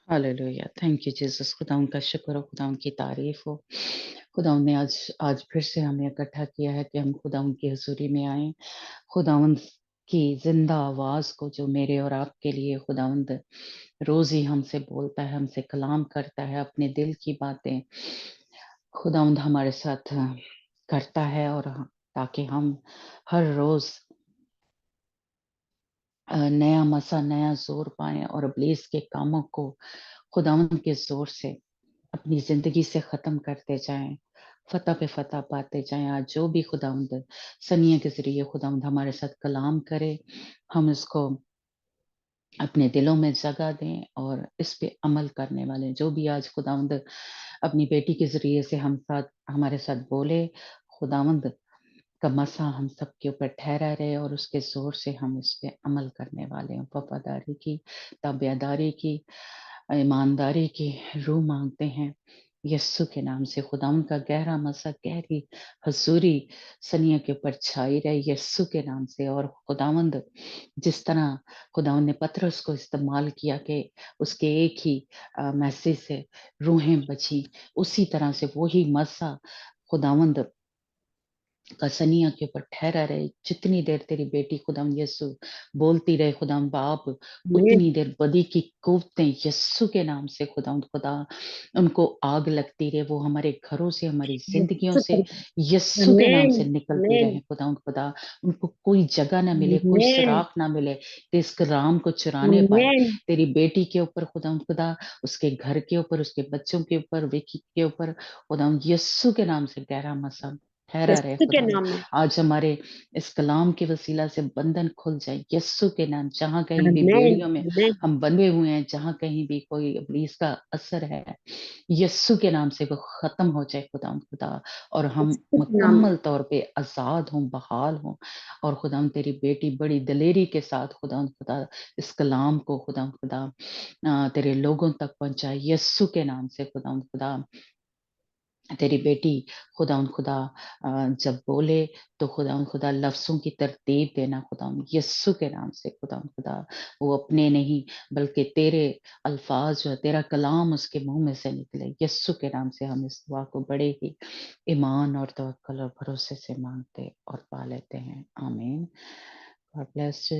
Hallelujah. Thank you Jesus. खुदा उनका शुक्र हो, खुदा उनकी तारीफ हो। खुदा ने आज आज फिर से हमें इकट्ठा किया है कि हम खुदा उनकी हजूरी में आए। खुदावंद की जिंदा आवाज को जो मेरे और आपके लिए खुदावंद रोज ही हमसे बोलता है, हमसे कलाम करता है, अपने दिल की बातें खुदावंद हमारे साथ करता है, और ताकि हम हर रोज नया मसा, नया जोर पाएं और इब्लीस के कामों को खुदावंद के जोर से अपनी ज़िंदगी से ख़त्म करते जाएँ, फ़तह पे फ़तह पाते जाएँ। आज जो भी खुदावंद सनिया के ज़रिए खुदावंद हमारे साथ कलाम करे, हम इसको अपने दिलों में जगह दें और इस पे अमल करने वाले जो भी आज खुदावंद अपनी बेटी के ज़रिए से हमारे साथ बोले, खुदावंद का मसा हम सबके ऊपर ठहरा रहे और उसके ज़ोर से हम इस पे अमल करने वाले हों। वफ़ादारी की, ताबेदारी की, ईमानदारी की रूह माँगते हैं, यस्सु के नाम से। खुदावंद का गहरा मसा, गहरी हज़ूरी सनिया के ऊपर छाई रहे यस्सु के नाम से। और खुदावंद जिस तरह खुदावंद ने पतरस को इस्तेमाल किया कि उसके एक ही मैसेज से रूहें बचीं, उसी तरह से वही मसा खुदावंद कसनिया के ऊपर ठहरा रहे। जितनी देर तेरी बेटी खुदाम यस्सु बोलती रहे खुदाम बाप, आमीन उतनी देर बदी की कुव्वतें यस्सु के नाम से खुदाम खुदा उनको आग लगती रहे। वो हमारे घरों से, हमारी जिंदगियों यीशु के से नाम। यस्सु के नाम आमीन से निकलती आमीन रहे खुदाम खुदा। उनको कोई जगह ना मिले, कोई आमीन सुराख ना मिले कि इस राम को चुराने पाए। आमीन तेरी बेटी के ऊपर खुदाम खुदा, उसके घर के ऊपर, उसके बच्चों के ऊपर, विकी के ऊपर खुदाम यस्सु के नाम से गहरा मसा ठहरा रहे यीशु के खुदाम। नाम में। आज हमारे इस कलाम के वसीला से बंधन खुल जाए यस्सु के नाम। जहाँ कहीं भी आमीन बेड़ियों में आमीन हम बंधे हुए हैं, जहाँ कहीं भी कोई इब्लीस का असर है, यस्सु के नाम से वो खत्म हो जाए खुदाम खुदा। और हम यीशु के नाम में। मुकम्मल तौर पे आजाद हों, बहाल हों। और खुदाम तेरी बेटी बड़ी दलेरी के साथ खुदाम खुदा इस कलाम को खुदाम खुदा तेरे लोगों तक पहुंचाए यस्सु के नाम से खुदाम खुदा। तेरी बेटी खुदाउन खुदा जब बोले तो खुदाउन खुदा लफ्ज़ों की तरतीब देना खुदाउन यस्सु के नाम से खुदाउन खुदा। वो अपने नहीं बल्कि तेरे अल्फ़ाज़ जो है, तेरा कलाम उसके मुँह में से निकले यस्सु के नाम से। हम इस दुआ को बड़े ही ईमान और तवक्कुल और भरोसे से माँगते और पा लेते हैं। आमीन। God bless you.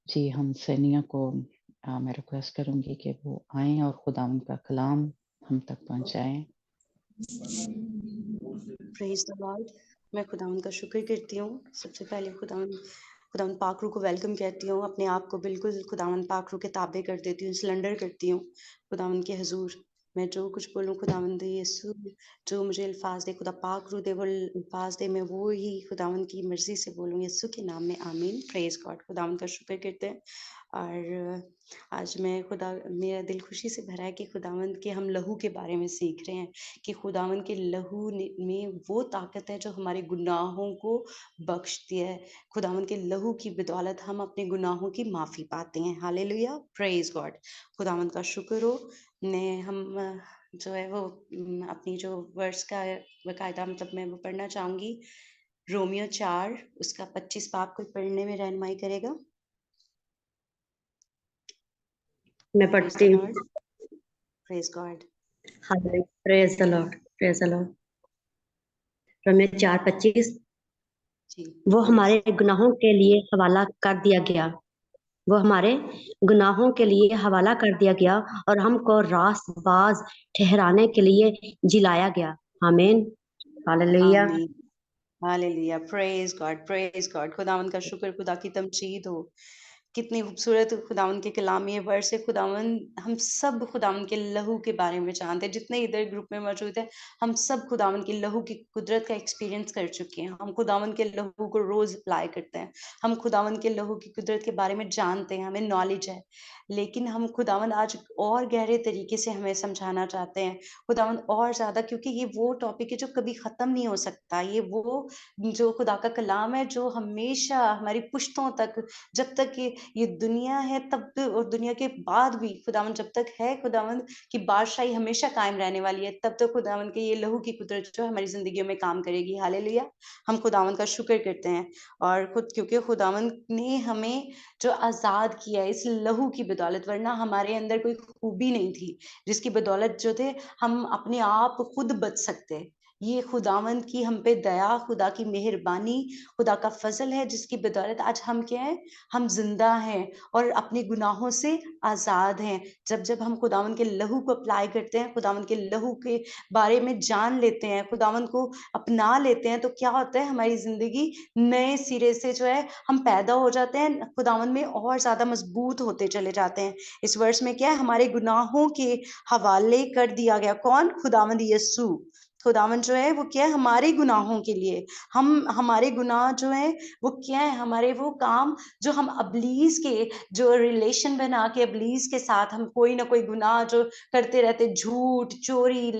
जी, हम सनिया को मैं रिक्वेस्ट करूँगी कि वो आएँ और खुदावंद का कलाम हम तक पहुँचाएँ। Praise the Lord. मैं खुदावंद का शुक्र करती हूँ। सबसे पहले खुदावंद पाकरू को वेलकम कहती हूँ। अपने आप को बिल्कुल खुदावंद पाकरू के ताबे कर देती हूँ, सरेंडर करती हूँ खुदावंद के हजूर। मैं जो कुछ बोलूँ खुदावंद यीशु, जो मुझे अल्फाज दे खुदा पाकरू दे, वो अल्फाज दे, मैं वो ही खुदावंद की मर्जी से बोलूँ यीशु के नाम में। आमीन। Praise God. खुदावंद का शुक्र करते हैं। और आज मैं मेरा दिल खुशी से भरा है कि खुदावंद के हम लहू के बारे में सीख रहे हैं कि खुदावंद के लहू में वो ताकत है जो हमारे गुनाहों को बख्शती है। खुदावंद के लहू की बदौलत हम अपने गुनाहों की माफ़ी पाते हैं। हालेलुया। Praise God. खुदावंद का शुक्र हो। ने हम जो है वो अपनी जो वर्ड्स का बकायदा मतलब मैं वो पढ़ना चाहूँगी। रोमियो 4 उसका 25 पाप कोई पढ़ने में रहनुमाई करेगा? मैं प्रेज द पढ़ती लॉर्ड। हूँ। Praise God. Hallelujah. Praise the Lord, praise the Lord. Romeo 4:25। जी। वो हमारे गुनाहों के लिए हवाला कर दिया गया। वो हमारे गुनाहों के लिए हवाला कर दिया गया और हमको रास्तबाज ठहराने के लिए जिलाया गया। आमीन। हालेलुया। आमीन। Hallelujah. Praise God, praise God. खुदावंद का शुक्र, खुदा की तमजीद हो। कितनी खूबसूरत खुदावंद के कलाम ये वर्ष है। खुदावंद हम सब खुदावंद के लहू के बारे में जानते हैं। जितने इधर ग्रुप में मौजूद है, हम सब खुदावंद के लहू की कुदरत का एक्सपीरियंस कर चुके हैं। हम खुदावंद के लहू को रोज अप्लाई करते हैं। हम खुदावंद के लहू की कुदरत के बारे में जानते हैं, हमें नॉलेज है। लेकिन हम खुदावंद आज और गहरे तरीके से हमें समझाना चाहते हैं खुदावंद और ज्यादा, क्योंकि ये वो टॉपिक है जो कभी खत्म नहीं हो सकता। ये वो जो खुदा का कलाम है जो हमेशा हमारी पुश्तों तक, जब तक कि ये दुनिया है तब और दुनिया के बाद भी खुदावंद जब तक है खुदावंद की बादशाही हमेशा कायम रहने वाली है, तब तक खुदावंद के ये लहू की कुदरत जो है हमारी जिंदगियों में काम करेगी। हालेलुया। हम खुदावंद का शुक्र करते हैं और खुद क्योंकि खुदावंद ने हमें जो आजाद किया है इस लहू की बदौलत, वरना हमारे अंदर कोई खूबी नहीं थी जिसकी बदौलत जो थे हम अपने आप खुद बच सकते। ये खुदावंद की हम पे दया, खुदा की मेहरबानी, खुदा का फजल है जिसकी बदौलत आज हम क्या है, हम जिंदा हैं और अपने गुनाहों से आजाद हैं। जब जब हम खुदावंद के लहू को अप्लाई करते हैं, खुदावंद के लहू के बारे में जान लेते हैं, खुदावंद को अपना लेते हैं, तो क्या होता है हमारी जिंदगी नए सिरे से जो है हम पैदा हो जाते हैं, खुदावंद में और ज्यादा मजबूत होते चले जाते हैं। इस वर्ष में क्या है, हमारे गुनाहों के हवाले कर दिया गया। कौन? खुदावंद यीशु। खुदावंद जो है वो क्या है, हमारे गुनाहों के लिए, हम हमारे गुनाह जो है वो क्या है, हमारे वो काम जो हम अबलीस के जो रिलेशन बना के अबलीस के साथ हम कोई ना कोई गुनाह जो करते रहते, झूठ, चोरी,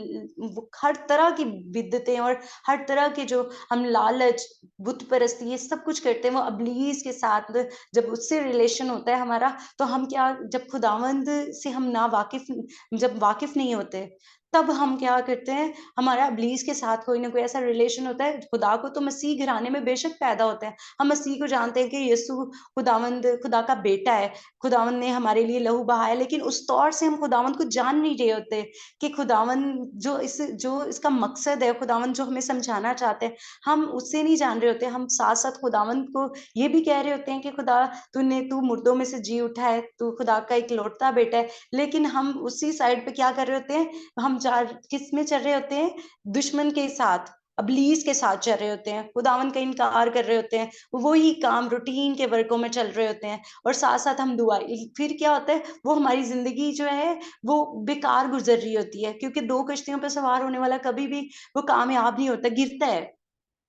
वो हर तरह की बिद्दतें और हर तरह के जो हम लालच, बुत परस्ती, ये सब कुछ करते हैं वो अबलीस के साथ। जब उससे रिलेशन होता है हमारा, तो हम क्या, जब खुदावंद से हम ना वाकिफ, जब वाकिफ नहीं होते, तब हम क्या करते हैं, हमारा इब्लीस के साथ कोई ना कोई ऐसा रिलेशन होता है। खुदा को तो मसीह घराने में बेशक पैदा होते हैं, हम मसीह को जानते हैं कि यीशु खुदावंद खुदा का बेटा है, खुदावंद ने हमारे लिए लहू बहाया, लेकिन उस तौर से हम खुदावंद को जान नहीं रहे होते कि खुदावंद जो इसका मकसद है, खुदावंद जो हमें समझाना चाहते हैं, हम उससे नहीं जान रहे होते। हम साथ साथ खुदावंद को ये भी कह रहे होते हैं कि खुदा तू मुर्दों में से जी उठा है, तू खुदा का इकलौता बेटा है, लेकिन हम उसी साइड पे क्या कर रहे होते हैं, हम किस में चल रहे होते हैं, दुश्मन के साथ, अबलीस के साथ चल रहे होते हैं, खुदावन का इनकार कर रहे होते हैं, वही काम रूटीन के वर्कों में चल रहे होते हैं, और साथ साथ हम दुआ, फिर क्या होता है, वो हमारी जिंदगी जो है वो बेकार गुजर रही होती है, क्योंकि दो कश्तियों पर सवार होने वाला कभी भी वो कामयाब नहीं होता, गिरता है।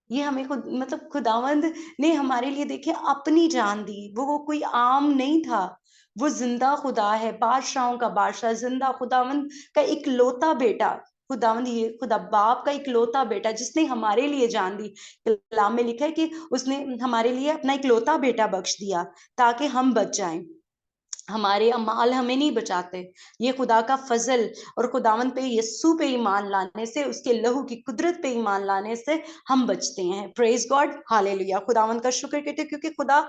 ये हमें खुद मतलब खुदावंद ने हमारे लिए देखे अपनी जान दी, वो कोई आम नहीं था, वो जिंदा खुदा है, बादशाहों का बादशाह, जिंदा खुदावंद का इकलौता बेटा, खुदावंद ये खुदा बाप का इकलौता बेटा जिसने हमारे लिए जान दी। कलाम में लिखा है कि उसने हमारे लिए अपना इकलौता बेटा बख्श दिया ताकि हम बच जाएं। हमारे अमाल हमें नहीं बचाते, ये खुदा का फजल, और खुदावन पे यस्सु पे ईमान लाने से, उसके लहू की कुदरत पे ईमान लाने से हम बचते हैं। Praise God, hallelujah. खुदावन का शुक्र करते हैं क्योंकि खुदा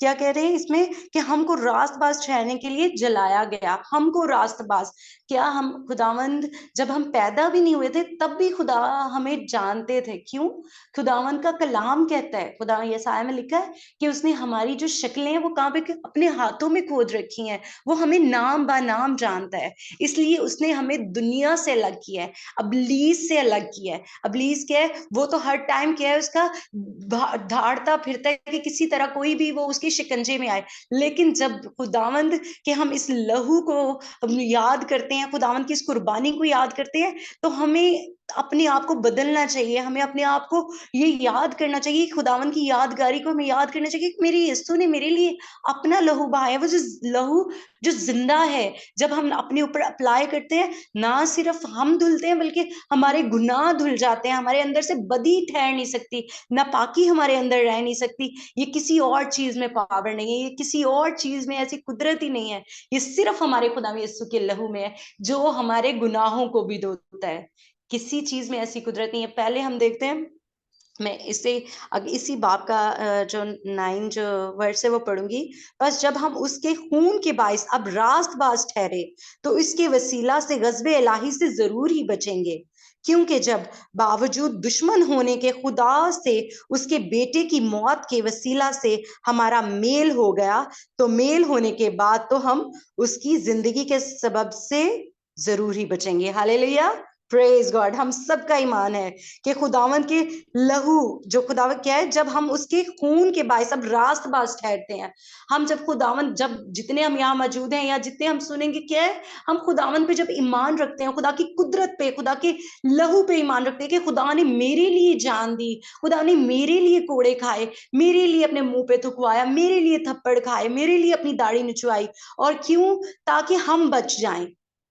क्या कह रहे हैं इसमें कि हमको रास्तबाज ठहरने के लिए जलाया गया, हमको रास्तबाज। क्या हम खुदावंद जब हम पैदा भी नहीं हुए थे तब भी खुदा हमें जानते थे। क्यों? खुदावंद का कलाम कहता है, खुदा यसाया में लिखा है कि उसने हमारी जो शक्लें हैं वो कहाँ पे अपने हाथों में खोद रखी हैं, वो हमें नाम बा नाम जानता है, इसलिए उसने हमें दुनिया से अलग किया है, अबलीस से अलग किया है। अबलीस क्या है? वो तो हर टाइम क्या है, उसका धाड़ता फिरता है कि किसी तरह कोई भी वो उसके शिकंजे में आए, लेकिन जब खुदावंद के हम इस लहू को हम याद करते हैं, खुदावंद की इस कुर्बानी को याद करते हैं, तो हमें अपने आप को बदलना चाहिए, हमें अपने आप को ये याद करना चाहिए, खुदावन की यादगारी को हमें याद करना चाहिए कि मेरे यीशु ने मेरे लिए अपना लहू बहाया, वो जो लहू जो जिंदा है। जब हम अपने ऊपर अप्लाई करते हैं, ना सिर्फ हम धुलते हैं बल्कि हमारे गुनाह धुल जाते हैं, हमारे अंदर से बदी ठहर नहीं सकती, नापाकी हमारे अंदर रह नहीं सकती। ये किसी और चीज में पावर नहीं है, ये किसी और चीज में ऐसी कुदरत ही नहीं है, ये सिर्फ हमारे खुदा यीशु के लहू में है जो हमारे गुनाहों को भी धोता है। किसी चीज में ऐसी कुदरत नहीं है। पहले हम देखते हैं, मैं इसी बाप का जो 9 जो वर्ष है वो पढ़ूंगी। बस जब हम उसके खून के बाइस अब रास्तबाज ठहरे तो इसके वसीला से गज़बे इलाही से जरूर ही बचेंगे, क्योंकि जब बावजूद दुश्मन होने के खुदा से उसके बेटे की मौत के वसीला से हमारा मेल हो गया, तो मेल होने के बाद तो हम उसकी जिंदगी के सबब से जरूर ही बचेंगे। Hallelujah, praise God. हम सबका ईमान है कि खुदावन के लहू जो खुदावन क्या है, जब हम उसके खून के बायस अब रास्तबाज ठहरते हैं, हम जब खुदावन, जब जितने हम यहाँ मौजूद हैं या जितने हम सुनेंगे, क्या है, हम खुदावन पे जब ईमान रखते हैं, खुदा की कुदरत पे, खुदा के लहू पे ईमान रखते हैं कि खुदा ने मेरे लिए जान दी, खुदा ने मेरे लिए कोड़े खाए, मेरे लिए अपने मुंह पे थुकवाया, मेरे लिए थप्पड़ खाए, मेरे लिए अपनी दाढ़ी निचवाई, और क्यों? ताकि हम बच जाएं।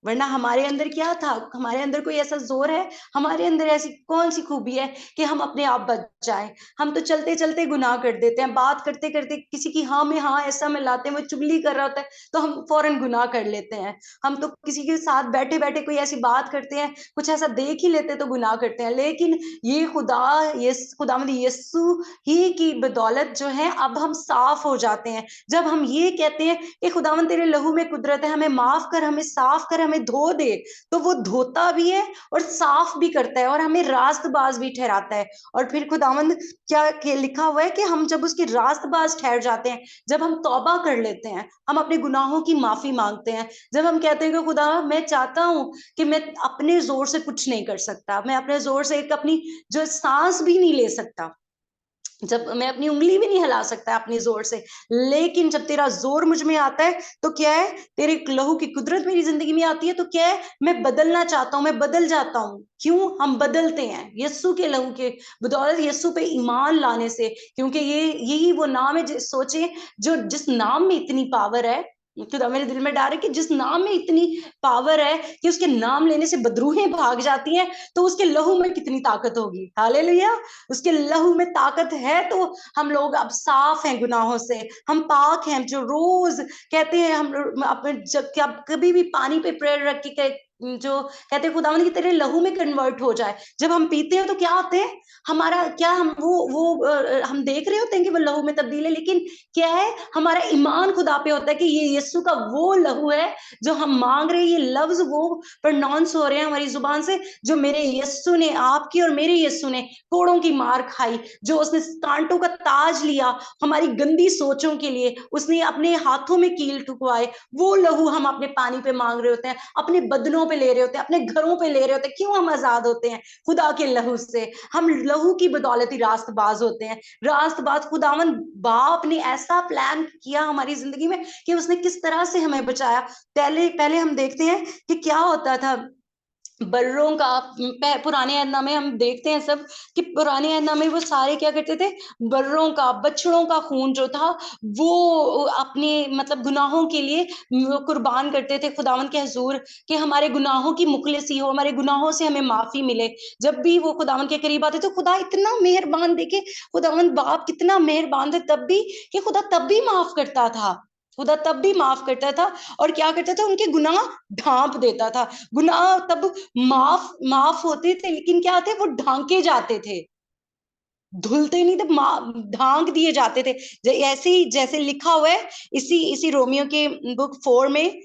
वरना हमारे अंदर क्या था, हमारे अंदर कोई ऐसा जोर है, हमारे अंदर ऐसी कौन सी खूबी है कि हम अपने आप बच जाएं। हम तो चलते चलते गुनाह कर देते हैं, बात करते करते किसी की हाँ में हाँ ऐसा मिलाते हैं, वो चुगली कर रहा होता है तो हम फौरन गुनाह कर लेते हैं। हम तो किसी के साथ बैठे बैठे कोई ऐसी बात करते हैं, कुछ ऐसा देख ही लेते तो गुनाह करते हैं। लेकिन ये खुदावंद यीशु ही की बदौलत जो है अब हम साफ हो जाते हैं। जब हम ये कहते हैं कि खुदावंद तेरे लहू में कुदरत है, हमें माफ कर, हमें साफ कर, हमें धो दे, तो वो धोता भी है और साफ भी करता है और हमें रास्तबाज भी ठहराता है। और फिर खुदावंद क्या लिखा हुआ है कि हम जब उसके रास्तबाज ठहर जाते हैं, जब हम तौबा कर लेते हैं, हम अपने गुनाहों की माफी मांगते हैं, जब हम कहते हैं कि खुदा मैं चाहता हूं कि मैं अपने जोर से कुछ नहीं कर सकता, मैं अपने जोर से एक अपनी जो सांस भी नहीं ले सकता, जब मैं अपनी उंगली भी नहीं हिला सकता अपनी जोर से, लेकिन जब तेरा जोर मुझ में आता है तो क्या है, तेरे लहू की कुदरत मेरी जिंदगी में आती है तो क्या है, मैं बदलना चाहता हूं, मैं बदल जाता हूं। क्यों हम बदलते हैं? यीशु के लहू के बदौलत, यीशु पे ईमान लाने से, क्योंकि यही वो नाम है, सोचे जो जिस नाम में इतनी पावर है। तो मेरे दिल में डर है कि जिस नाम में इतनी पावर है कि उसके नाम लेने से बदरूहें भाग जाती हैं, तो उसके लहू में कितनी ताकत होगी। हालेलुया। उसके लहू में ताकत है तो हम लोग अब साफ हैं गुनाहों से, हम पाक हैं। जो रोज कहते हैं हम अपने जब कभी भी पानी पे प्रेयर रख के जो कहते हैं खुदावंद की तेरे लहू में कन्वर्ट हो जाए, जब हम पीते हैं तो क्या होते हैं, हमारा क्या हम हम देख रहे होते हैं कि वो लहू में तब्दील है, लेकिन क्या है, हमारा ईमान खुदा पे होता है कि ये यीशु का वो लहू है जो हम मांग रहे हैं। ये लफ्ज वो प्रोनाउंस हो रहे हैं हमारी जुबान से, जो मेरे यीशु ने, आपकी और मेरे यीशु ने कोड़ों की मार खाई, जो उसने कांटों का ताज लिया हमारी गंदी सोचों के लिए, उसने अपने हाथों में कील ठुकवाए, वो लहू हम अपने पानी पे मांग रहे होते हैं, अपने बदनों पे ले रहे होते हैं, अपने घरों पे ले रहे होते हैं। क्यों हम आजाद होते हैं? खुदा के लहू से। हम लहू की बदौलत ही रास्तबाज होते हैं। रास्तबाज खुदावन बाप ने ऐसा प्लान किया हमारी जिंदगी में कि उसने किस तरह से हमें बचाया। पहले पहले हम देखते हैं कि क्या होता था, बर्रों का पुराने अहदनामे हम देखते हैं सब कि पुराने अहदनामे वो सारे क्या करते थे, बर्रों का, बछड़ों का खून जो था वो अपने मतलब गुनाहों के लिए कुर्बान करते थे खुदावंद के हुजूर, कि हमारे गुनाहों की मुखलिसी हो, हमारे गुनाहों से हमें माफी मिले। जब भी वो खुदावंद के करीब आते तो खुदा इतना मेहरबान, देखे खुदावंद बाप कितना मेहरबान थे तब भी, कि खुदा तब भी माफ करता था, खुदा तब भी माफ करता था। और क्या करता था, उनके गुनाह ढांप देता था। गुनाह तब माफ माफ होते थे, लेकिन क्या थे, वो ढांके जाते थे, धुलते नहीं थे, ढांक दिए जाते थे। ऐसे ही जैसे लिखा हुआ है इसी इसी रोमियो के बुक 4 में,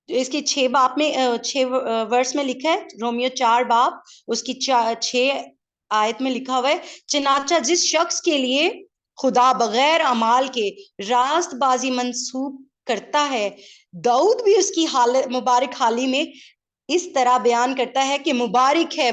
इसके 6 बाप में 6 वर्ष में लिखा है, रोमियो 4 बाप उसकी 6 आयत में लिखा हुआ है, चनाचा जिस शख्स के लिए खुदा बगैर अमाल के रास्तबाजी मंसूब करता है, दाऊद भी उसकी हालत मुबारक हाली में इस तरह बयान करता है कि मुबारक है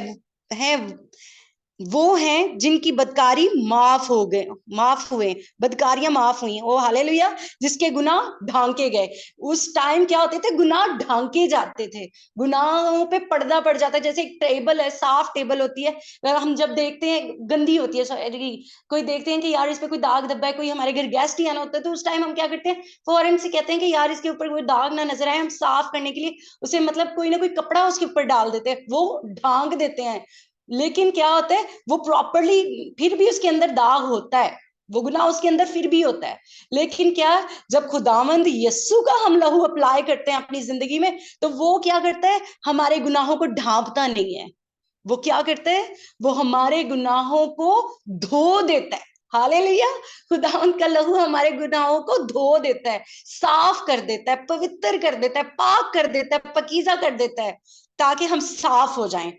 वो हैं जिनकी बदकारी माफ हो गए, माफ हुए, बदकारियां माफ हुई। ओ हालेलुया। जिसके गुनाह ढांके गए। उस टाइम क्या होते थे, गुनाह ढांके जाते थे, गुनाहों पे पर्दा पड़ जाता है। जैसे एक टेबल है, साफ टेबल होती है, हम जब देखते हैं गंदी होती है, कोई देखते हैं कि यार इस पे कोई दाग धब्बा है, कोई हमारे घर गेस्ट ही आना होता है, तो उस टाइम हम क्या करते हैं, फौरन से कहते हैं कि यार इसके ऊपर कोई दाग ना नजर आए, हम साफ करने के लिए उसे मतलब कोई ना कोई कपड़ा उसके ऊपर डाल देते हैं, वो ढांक देते हैं। लेकिन क्या होता है, वो प्रॉपरली फिर भी उसके अंदर दाग होता है, वो गुनाह उसके अंदर फिर भी होता है। लेकिन क्या, जब खुदावंद यीशु का हम लहू अप्लाई करते हैं अपनी जिंदगी में, तो वो क्या करता है, हमारे गुनाहों को ढांपता नहीं है, वो क्या करता है, वो हमारे गुनाहों को धो देता है। हालेलुया। खुदावंद का लहू हमारे गुनाहों को धो देता है, साफ कर देता है, पवित्र कर देता है, पाक कर देता है, पकीजा कर देता है, ताकि हम साफ हो जाएं,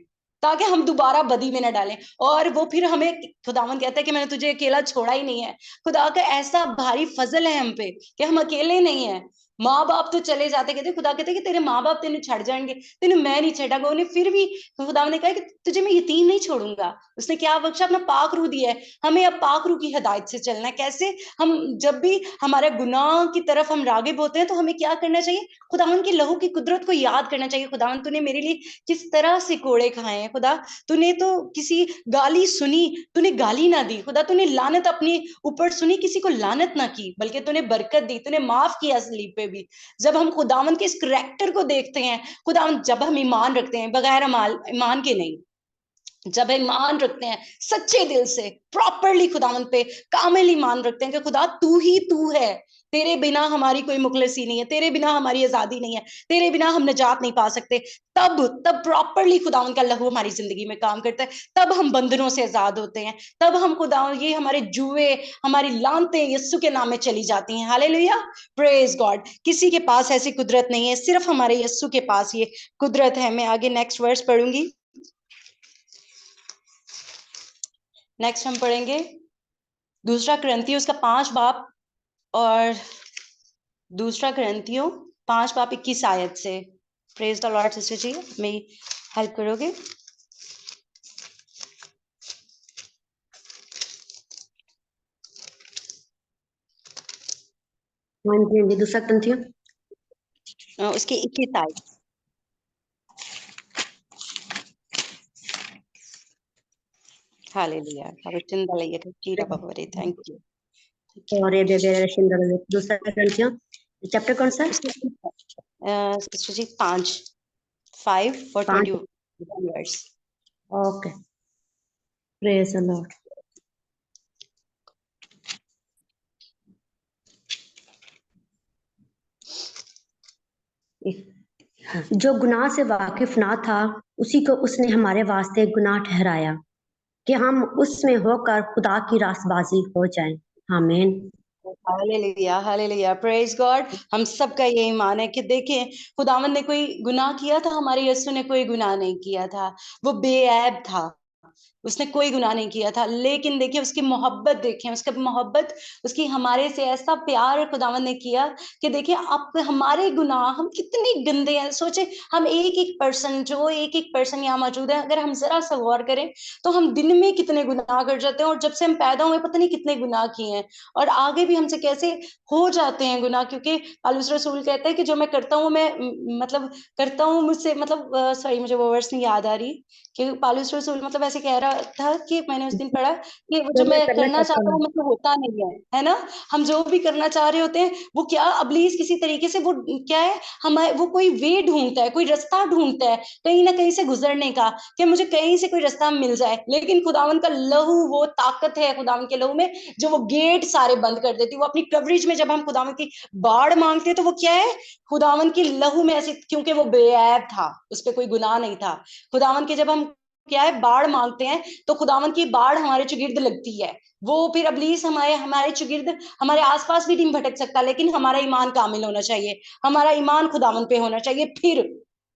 ताकि हम दोबारा बदी में न डालें। और वो फिर हमें, खुदावन कहता है कि मैंने तुझे अकेला छोड़ा ही नहीं है। खुदा का ऐसा भारी फजल है हम पे कि हम अकेले नहीं है। माँ बाप तो चले जाते, कहते खुदा कहते कि तेरे माँ बाप तेने छड़ जाएंगे, तेने मैं नहीं छेड़ागा उन्हें, फिर भी खुदावन ने कहा कि तुझे मैं यतीम नहीं छोड़ूंगा। उसने क्या बख्शा, अपना पाक रूह दिया है। हमें अब पाक रूह की हिदायत से चलना है। कैसे, हम जब भी हमारे गुनाह की तरफ हम रागिब होते हैं तो हमें क्या करना चाहिए, खुदावन की लहू की कुदरत को याद करना चाहिए। खुदावन तूने मेरे लिए किस तरह से कोड़े खाए हैं, खुदा तूने तो किसी गाली सुनी, तूने गाली ना दी, खुदा तूने लानत अपने ऊपर सुनी, किसी को लानत ना की, बल्कि तूने बरकत दी, तूने माफ किया सलीब पे में भी, जब हम खुदावन के इस करैक्टर को देखते हैं, खुदावन जब हम ईमान रखते हैं बगैर ईमान के नहीं, जब ईमान रखते हैं सच्चे दिल से, प्रॉपरली खुदावन पे कामिल ईमान रखते हैं कि खुदा तू ही तू है, तेरे बिना हमारी कोई मुखलसी नहीं है, तेरे बिना हमारी आजादी नहीं है, तेरे बिना हम निजात नहीं पा सकते, तब प्रॉपरली खुदावन का लहू हमारी जिंदगी में काम करता है, तब हम बंधनों से आजाद होते हैं, तब हम खुदावन, ये हमारे जुए, हमारी लानतें यीशु के नाम में चली जाती हैं। Hallelujah, praise God. किसी के पास ऐसी कुदरत नहीं है, सिर्फ हमारे यीशु के पास ये कुदरत है। मैं आगे नेक्स्ट वर्स पढ़ूंगी। नेक्स्ट हम पढ़ेंगे दूसरा कुरिन्थियों उसका 5 बाब और दूसरा कुरिन्थियों 5 बाब 21 आयत से। प्रेज द लॉर्ड सिस्टर जी, मेरी हेल्प करोगे? हाँ जी, दूसरा कुरिन्थियों उसके 21 आयत। Hallelujah, thank you. और ये दूसरा कुरिन्थियों चैप्टर कौन सा? सिस्टर जी 5 और 21 ओके, प्रेज द लॉर्ड। जो गुनाह से वाकिफ ना था उसी को उसने हमारे वास्ते गुनाह ठहराया कि हम उसमें होकर खुदा की रास्तबाजी हो जाएं। आमीन। Hallelujah, hallelujah, praise God. हम सबका ये ईमान है कि देखें, खुदावन ने कोई गुनाह किया था, हमारे यीशु ने कोई गुनाह नहीं किया था, वो बेऐब था, उसने कोई गुनाह नहीं किया था, लेकिन देखिए उसकी मोहब्बत, देखें उसका मोहब्बत, उसकी हमारे से ऐसा प्यार खुदावन ने किया कि देखिए आप हमारे गुनाह, हम कितने गंदे हैं। सोचे हम एक एक पर्सन यहाँ मौजूद है, अगर हम जरा सा गौर करें तो हम दिन में कितने गुनाह कर जाते हैं, और जब से हम पैदा हुए पता नहीं कितने गुनाह किए हैं, और आगे भी हमसे कैसे हो जाते हैं गुनाह, क्योंकि पौलुस रसूल कहते हैं कि जो मैं करता हूँ मैं मतलब करता हूँ मुझसे, मतलब सॉरी मुझे वो वर्स नहीं याद आ रही, कि पौलुस रसूल मतलब ऐसे कह रहा था कि मैंने उस दिन पढ़ा कि वो जो मैं करना चाहता हूँ मतलब होता नहीं है ना। हम जो भी करना चाह रहे होते हैं वो क्या, इब्लीस किसी तरीके से वो क्या है, हमारे वो कोई वे ढूंढता है, कोई रास्ता ढूंढता है कहीं ना कहीं से गुजरने का, कि मुझे कहीं से कोई रास्ता मिल जाए, लेकिन खुदावन का लहू, वो ताकत है खुदावन के लहू में जो वो गेट सारे बंद कर देती है। वो अपनी कवरेज में जब हम खुदावन की बाढ़ मांगते हैं तो वो क्या है, खुदावन की लहू में ऐसे, क्योंकि वो बेऐब था, उस पर कोई गुनाह नहीं था। खुदावन के जब हम क्या है बाढ़ मांगते हैं तो खुदावन की बाढ़ हमारे चुगिर्द लगती है, वो फिर इब्लीस हमारे हमारे चुगिर्द हमारे आसपास भी नहीं भटक सकता, लेकिन हमारा ईमान कामिल होना चाहिए, हमारा ईमान खुदावन पे होना चाहिए। फिर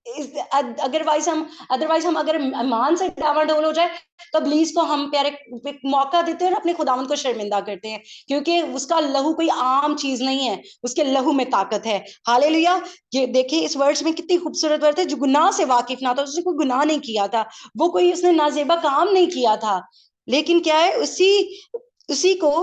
अदरवाइज हम अगर ईमान से डावाडोल हो जाए तो इब्लीस को हम प्यारे मौका देते हैं और अपने खुदावन को शर्मिंदा करते हैं, क्योंकि उसका लहू कोई आम चीज नहीं है, उसके लहू में ताकत है। हालेलुया। ये देखिए इस वर्ड्स में कितनी खूबसूरत वर्ड है, जो गुनाह से वाकिफ ना था, उसने कोई गुनाह नहीं किया था, वो कोई उसने नाजेबा काम नहीं किया था, लेकिन क्या है उसी को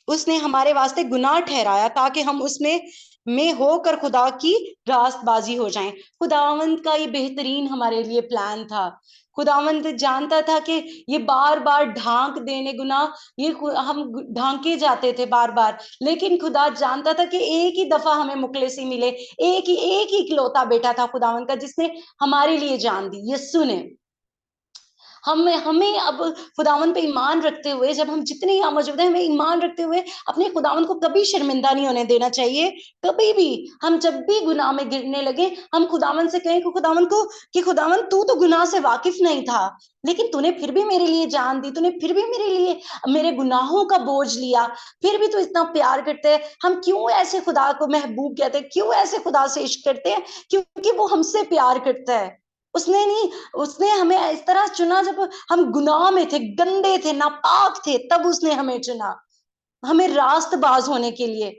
उसने हमारे वास्ते गुनाह ठहराया ताकि हम उसमें में होकर खुदा की रास्तबाजी हो जाएं। खुदावंद का ये बेहतरीन हमारे लिए प्लान था। खुदावंद जानता था कि ये बार बार ढांक देने गुनाह, ये हम ढांके जाते थे बार बार, लेकिन खुदा जानता था कि एक ही दफा हमें मुखलिसी मिले, एक ही इकलौता बेटा था खुदावंद का जिसने हमारे लिए जान दी, यीशु ने। हमें अब खुदावन पे ईमान रखते हुए, जब हम जितने यहाँ मौजूद हैं, हमें ईमान रखते हुए अपने खुदावन को कभी शर्मिंदा नहीं होने देना चाहिए। कभी भी हम जब भी गुनाह में गिरने लगे, हम खुदावन से कहें कि खुदावन तू तो गुनाह से वाकिफ नहीं था, लेकिन तूने फिर भी मेरे लिए जान दी, तूने फिर भी मेरे लिए मेरे गुनाहों का बोझ लिया, फिर भी तू इतना प्यार करते हैं। हम क्यों ऐसे खुदा को महबूब कहते हैं, क्यों ऐसे खुदा से इश्क करते हैं? क्योंकि वो हमसे प्यार करता है। उसने नहीं, उसने हमें इस तरह चुना जब हम गुनाह में थे, गंदे थे, नापाक थे, तब उसने हमें चुना, हमें रास्तबाज होने के लिए,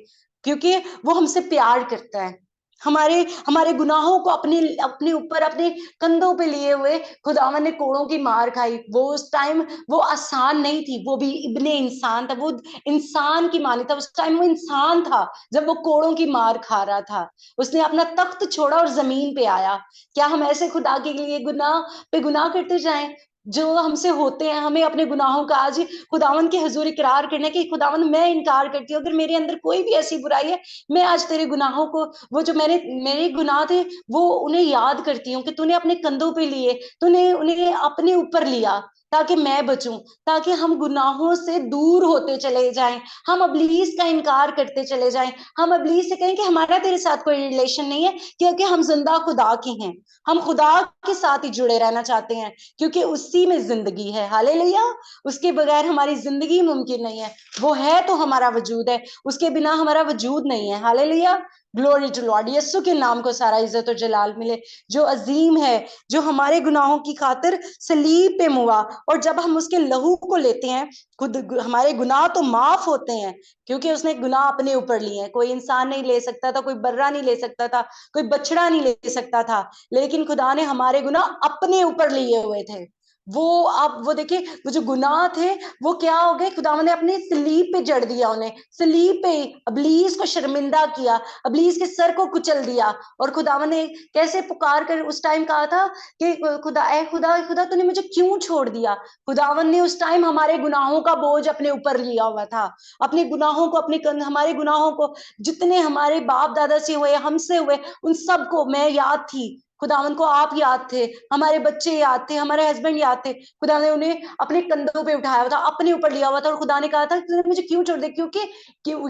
क्योंकि वो हमसे प्यार करता है। हमारे हमारे गुनाहों को अपने अपने ऊपर अपने कंधों पे लिए हुए खुदावन ने कोड़ों की मार खाई। वो उस टाइम वो आसान नहीं थी, वो भी इब्ने इंसान था, वो इंसान की मानी था, उस टाइम वो इंसान था जब वो कोड़ों की मार खा रहा था। उसने अपना तख्त छोड़ा और जमीन पे आया। क्या हम ऐसे खुदा के लिए गुनाह पे गुनाह करते जाएं? जो हमसे होते हैं, हमें अपने गुनाहों का आज खुदावन के हुजूर इकरार करना कि खुदावन मैं इनकार करती हूँ, अगर मेरे अंदर कोई भी ऐसी बुराई है, मैं आज तेरे गुनाहों को, वो जो मेरे गुनाह थे, वो उन्हें याद करती हूँ कि तूने अपने कंधों पे लिए, तूने उन्हें अपने ऊपर लिया ताकि मैं बचूं, ताकि हम गुनाहों से दूर होते चले जाएं, हम इब्लीस का इनकार करते चले जाएं, हम इब्लीस से कहें कि हमारा तेरे साथ कोई रिलेशन नहीं है, क्योंकि हम जिंदा खुदा के हैं, हम खुदा के साथ ही जुड़े रहना चाहते हैं, क्योंकि उसी में जिंदगी है। हालेलुया। उसके बगैर हमारी जिंदगी मुमकिन नहीं है, वो है तो हमारा वजूद है, उसके बिना हमारा वजूद नहीं है। हालेलुया। Glory to Lord. यीशु के नाम को सारा इज्जत और जलाल मिले, जो अजीम है, जो हमारे गुनाहों की खातिर सलीब पे मुआ, और जब हम उसके लहू को लेते हैं, खुद हमारे गुनाह तो माफ होते हैं, क्योंकि उसने गुनाह अपने ऊपर लिए हैं। कोई इंसान नहीं ले सकता था, कोई बर्रा नहीं ले सकता था, कोई बछड़ा नहीं ले सकता था, लेकिन खुदा ने हमारे गुनाह अपने ऊपर लिए हुए थे। वो अब वो देखिए, वो जो गुनाह थे वो क्या हो गए, खुदा ने अपने सलीब पे जड़ दिया, उन्हें सलीब पे इब्लीस को शर्मिंदा किया, इब्लीस के सर को कुचल दिया। और खुदा ने कैसे पुकार कर उस टाइम कहा था कि खुदा, ए खुदा, खुदा तूने मुझे क्यों छोड़ दिया। खुदावन ने उस टाइम हमारे गुनाहों का बोझ अपने ऊपर लिया हुआ था, अपने गुनाहों को, हमारे गुनाहों को, जितने हमारे बाप दादा से हुए, हमसे हुए, उन सबको मैं याद थी। खुदावन को आप याद थे, हमारे बच्चे याद थे, हमारे हस्बैंड याद थे। खुदा ने उन्हें अपने कंधों पे उठाया हुआ था, अपने ऊपर लिया हुआ था, और खुदा ने कहा था कि मुझे क्यों छोड़ दे, क्योंकि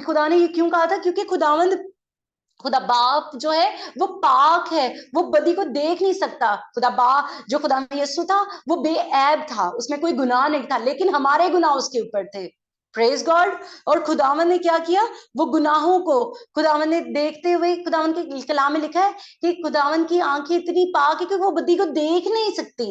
खुदा ने ये क्यों कहा था, क्योंकि खुदा बाप जो है वो पाक है, वो बदी को देख नहीं सकता। खुदा बाप जो खुदा में यीशु था वो बेऐब था, उसमें कोई गुनाह नहीं था, लेकिन हमारे गुनाह उसके ऊपर थे। Praise God. और खुदावन ने क्या किया, वो गुनाहों को खुदावन ने देखते हुए, खुदावन के कलाम में लिखा है कि खुदावन की आंखें इतनी पाक है कि वो बदी को देख नहीं सकती।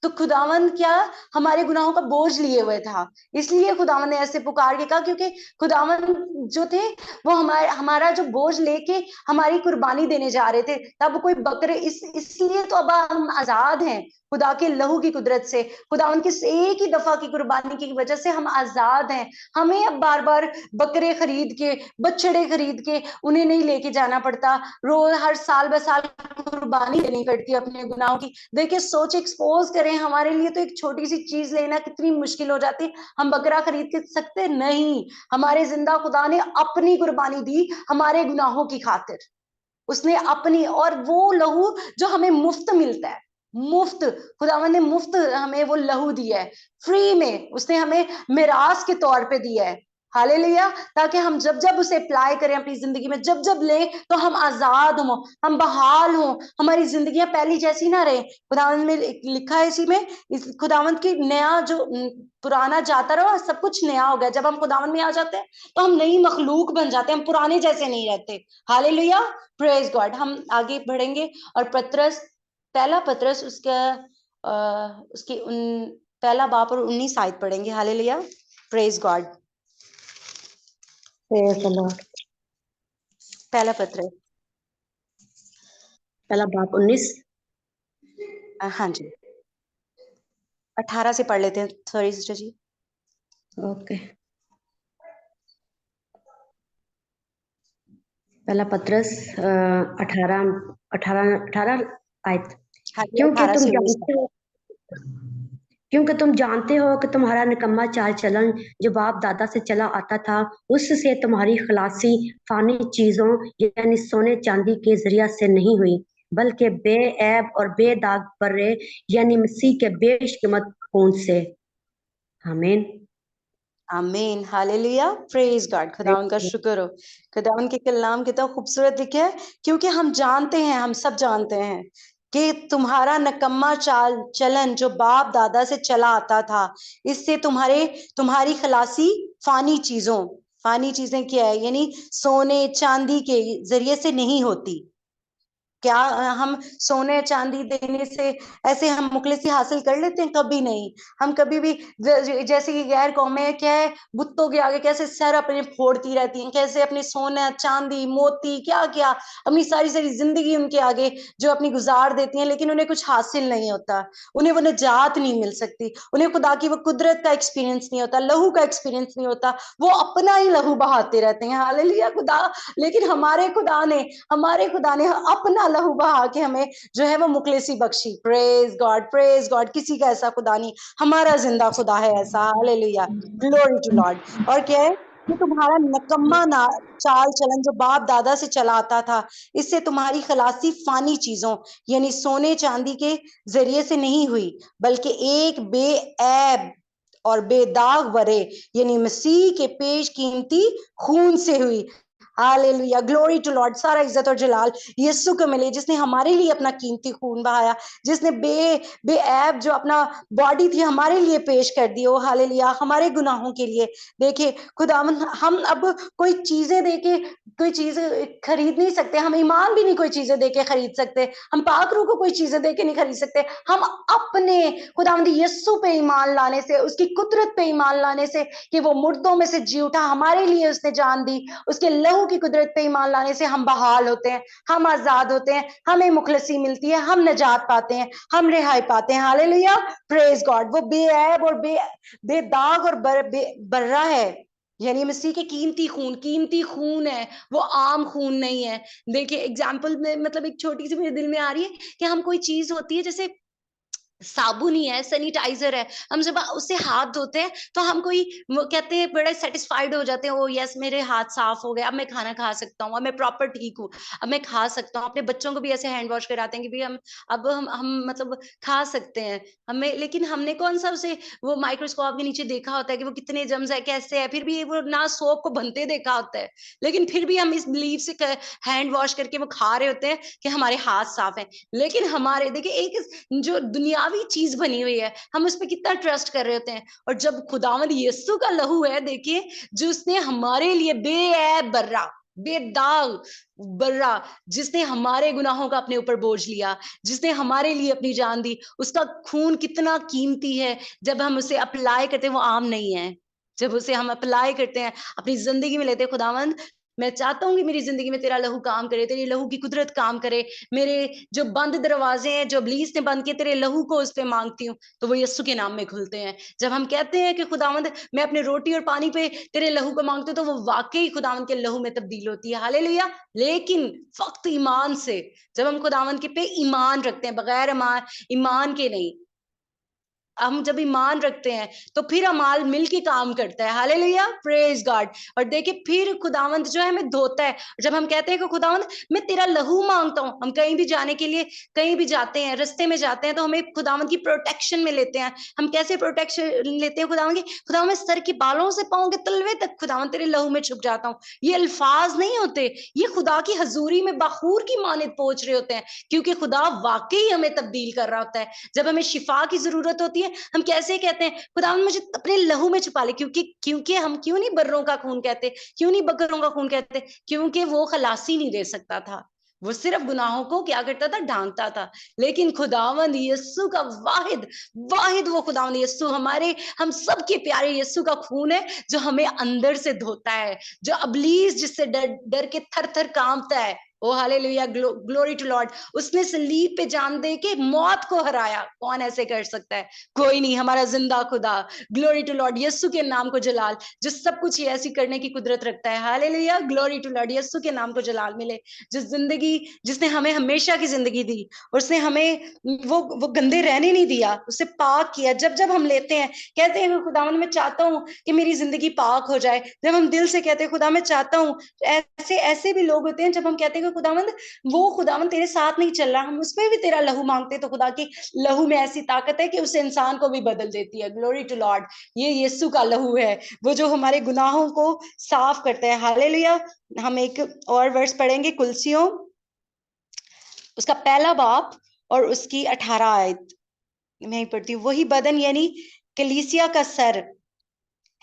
तो खुदावन क्या, हमारे गुनाहों का बोझ लिए हुए था, इसलिए खुदावन ने ऐसे पुकार के कहा, क्योंकि खुदावन जो थे वो हमारा जो बोझ लेके हमारी कुर्बानी देने जा रहे थे। तब कोई बकरे इसलिए तो अब हम आजाद हैं, खुदा के लहू की कुदरत से, खुदावन की एक ही दफा की कुर्बानी की वजह से हम आजाद हैं। हमें अब बार बार बकरे खरीद के, बछड़े खरीद के उन्हें नहीं लेके जाना पड़ता, रोज हर साल ब साल कुर्बानी देनी पड़ती अपने गुनाहों की। देखिए, सोच एक्सपोज करें, हमारे लिए तो एक छोटी सी चीज लेना कितनी मुश्किल हो जाती है। हम बकरा खरीद के सकते नहीं, हमारे जिंदा खुदा ने अपनी कुर्बानी दी हमारे गुनाहों की खातिर, उसने अपनी, और वो लहू जो हमें मुफ्त मिलता है, मुफ्त, खुदावन ने मुफ्त हमें वो लहू दिया है, फ्री में उसने हमें मिरास के तौर पे दिया है। हालेलुया। ताकि हम जब जब उसे अप्लाई करें अपनी जिंदगी में, जब जब लें, तो हम आजाद हों, हम बहाल हों, हमारी जिंदगियां पहली जैसी ना रहे। खुदावन में लिखा है इसी में, इस खुदावन की नया जो पुराना जाता रहा, सब कुछ नया हो गया। जब हम खुदावन में आ जाते हैं तो हम नई मखलूक बन जाते हैं, हम पुराने जैसे नहीं रहते। हालेलुया। Praise God. हम आगे बढ़ेंगे और पतरस, पहला पतरस उसकी पहला बाप और 19 आयत पढ़ेंगे। Hallelujah. Praise God. Praise the Lord. पहला पतरस, पहला बाप 19। हाँ जी, 18 से पढ़ लेते हैं। Sorry sister ji. ओके। पहला पतरस 18 आयत। हाँ जी, क्योंकि 18 तुम से 19 जानते हो क्योंकि तुम जानते हो कि तुम्हारा निकम्मा चाल चलन जो बाप दादा से चला आता था, उससे तुम्हारी खलासी फानी चीजों यानी सोने चांदी के जरिया से नहीं हुई, बल्कि बेऐब और बेदाग बर्रे यानी मसीह के बेशकीमत खून से। आमीन। आमीन। हालेलुया। Praise God. खुदा उनका शुक्र हो। खुदा उनके कलाम कितना खूबसूरत लिखे है, क्योंकि हम जानते हैं, हम सब जानते हैं कि तुम्हारा नकम्मा चाल चलन जो बाप दादा से चला आता था, इससे तुम्हारी खलासी फानी चीजें क्या है, यानी सोने चांदी के जरिए से नहीं होती। क्या हम सोने चांदी देने से ऐसे हम मुखलिसी हासिल कर लेते हैं? कभी नहीं। हम कभी भी जैसे कि गैर कौमें क्या है, बुत्तों के आगे कैसे सर अपने फोड़ती रहती हैं, कैसे अपने सोना चांदी मोती क्या क्या अपनी सारी सारी जिंदगी उनके आगे जो अपनी गुजार देती हैं, लेकिन उन्हें कुछ हासिल नहीं होता, उन्हें वो निजात नहीं मिल सकती, उन्हें खुदा की वो कुदरत का एक्सपीरियंस नहीं होता, लहू का एक्सपीरियंस नहीं होता, वो अपना ही लहू बहाते रहते हैं। हालेलुया खुदा। लेकिन हमारे खुदा ने अपना लहू बहा के हमें जो है वो मुखलिसी बख्शी। प्रेज गॉड, किसी का ऐसा खुदा नहीं, हमारा जिंदा खुदा है ऐसा। Hallelujah, glory to lord. और क्या है कि तुम्हारा नकम्मा ना चाल चलन जो बाप दादा से चला आता था, इससे तुम्हारी खलासी फानी चीजों यानी सोने चांदी के जरिए से नहीं हुई, बल्कि एक बेऐब और बेदाग बरे यानी मसीह के पेश कीमती खून से हुई। Hallelujah, glory to lord. सारा इज्जत और जलाल यीशु को मिले, जिसने हमारे लिए अपना कीमती खून बहाया, जिसने बेऐब जो अपना बॉडी थी हमारे लिए पेश कर दी। ओ हालेलुया, हमारे गुनाहों के लिए। देखिए खुदावन, हम अब कोई चीजें देके कोई चीज खरीद नहीं सकते, हम ईमान भी नहीं कोई चीजें देके खरीद सकते, हम पाक रूह को कोई चीजें देके नहीं खरीद सकते। हम अपने खुदावंद यीशु पे ईमान लाने से, उसकी कुदरत पे ईमान लाने से कि वो मुर्दों में से जी उठा, हमारे लिए उसने जान दी, उसके लहू की कुदरत पे ईमान लाने से हम बहाल होते हैं, हम आजाद होते हैं, हमें मुखलसी मिलती है, हम नजात पाते हैं, हम रिहाई पाते हैं। Hallelujah, praise God. वो बेऐब और बेदाग और बर्रा है, यानी मसीह के कीमती खून है, वो आम खून नहीं है। देखिए एग्जाम्पल में, मतलब एक छोटी सी मेरे दिल में आ रही है कि हम कोई चीज होती है जैसे साबुन ही है, सैनिटाइजर है, हम जब उससे हाथ धोते हैं तो हम कोई वो कहते हैं बड़े सेटिस्फाइड हो जाते हैं, ओ यस मेरे हाथ साफ हो गए, अब मैं खाना खा सकता हूँ, अब मैं प्रॉपर ठीक हूँ, अब मैं खा सकता हूँ। अपने बच्चों को भी ऐसे हैंड वॉश कराते हैं कि भाई हम मतलब खा सकते हैं हमें, लेकिन हमने कौन सा उसे वो माइक्रोस्कोप के नीचे देखा होता है कि वो कितने जम्स है, कैसे है, फिर भी वो ना सोप को बनते देखा होता है, लेकिन फिर भी हम इस बिलीव से हैंड वॉश करके वो खा रहे होते हैं कि हमारे हाथ साफ है। लेकिन हमारे देखिए एक जो दुनियावी चीज बनी हुई है, हम उस पर कितना ट्रस्ट कर रहे होते हैं, और जब खुदावंद यीशु का लहू है, देखिए जो उसने हमारे लिए बेऐब बर्रा बेदाग बर्रा, जिसने हमारे गुनाहों का अपने ऊपर बोझ लिया, जिसने हमारे लिए अपनी जान दी, उसका खून कितना कीमती है। जब हम उसे अप्लाई करते हैं, वो आम नहीं है, जब उसे हम अप्लाई करते हैं, अपनी जिंदगी में लेते हैं, खुदावंद मैं चाहता हूँ कि मेरी जिंदगी में तेरा लहू काम करे, तेरे लहू की कुदरत काम करे, मेरे जो बंद दरवाजे हैं, जो इब्लीस ने बंद किए, तेरे लहू को उस पे मांगती हूँ, तो वो यीशु के नाम में खुलते हैं। जब हम कहते हैं कि खुदावंद मैं अपने रोटी और पानी पे तेरे लहू को मांगती हूँ, तो वो वाकई खुदावंद के लहू में तब्दील होती है। हालेलुया। लेकिन फक्त ईमान से, जब हम खुदावंद के पे ईमान रखते हैं, बगैर ईमान के नहीं, हम जब ईमान रखते हैं तो फिर अमाल मिलके काम करता है। Hallelujah, praise God. और देखिए फिर खुदावंद जो है हमें धोता है। जब हम कहते हैं कि खुदावंद मैं तेरा लहू मांगता हूँ, हम कहीं भी जाने के लिए कहीं भी जाते हैं, रास्ते में जाते हैं, तो हमें खुदावंद की प्रोटेक्शन में लेते हैं। हम कैसे प्रोटेक्शन लेते हैं खुदावंद की? खुदावंद मैं सर के बालों से पाँव के तलवे तक खुदावंद तेरे लहू में छुप जाता हूँ। ये अल्फाज नहीं होते, ये खुदा की हजूरी में बखूर की मानित पहुंच रहे होते हैं, क्योंकि खुदा वाकई हमें तब्दील कर रहा होता है। जब हमें शिफा की जरूरत होती है, हम कैसे कहते हैं खुदावंद मुझे अपने लहू में छुपा ले, क्योंकि हम क्यों नहीं बर्रों का खून कहते, क्यों नहीं बकरों का खून कहते? क्योंकि वो खलासी नहीं दे सकता था, वो सिर्फ गुनाहों को क्या करता था? ढांकता था। लेकिन खुदावंद यीशु का वाहिद वाहिद वो खुदावंद यीशु, हमारे हम सबके प्यारे यीशु का खून है, जो हमें अंदर से धोता है, जो इब्लीस जिससे डर डर के थर थर कांपता है। ओ हालेलुया, ग्लोरी टू लॉर्ड। उसने सलीब पे जान दे के मौत को हराया। कौन ऐसे कर सकता है? कोई नहीं, हमारा जिंदा खुदा। ग्लोरी टू लॉर्ड, यीशु के नाम को जलाल, जो सब कुछ ही ऐसी करने की कुदरत रखता है। हालेलुया, ग्लोरी टू लॉर्ड, यीशु के नाम को जलाल मिले। जिस जिंदगी, जिसने हमें हमेशा की जिंदगी दी, उसने हमें वो गंदे रहने नहीं दिया, उसे पाक किया। जब जब हम लेते हैं, कहते हैं खुदावंद मैं चाहता हूँ कि मेरी जिंदगी पाक हो जाए, जब हम दिल से कहते हैं खुदा मैं चाहता हूँ, ऐसे ऐसे भी लोग होते हैं जब हम कहते हैं खुदावंद वो खुदावंद तेरे साथ नहीं चल रहा, हम उसमें भी तेरा लहू मांगते, तो खुदा की लहू में ऐसी ताकत है कि उस इंसान को भी बदल देती है। ग्लोरी टू लॉर्ड, ये यीशु का लहू है, वो जो हमारे गुनाहों को साफ करता है। हालेलुया। हम एक और वर्स पढ़ेंगे, कुलसियों उसका 1 बाब और उसकी 18 आयत मैं पढ़ती हूँ। वही बदन यानी कलीसिया का सर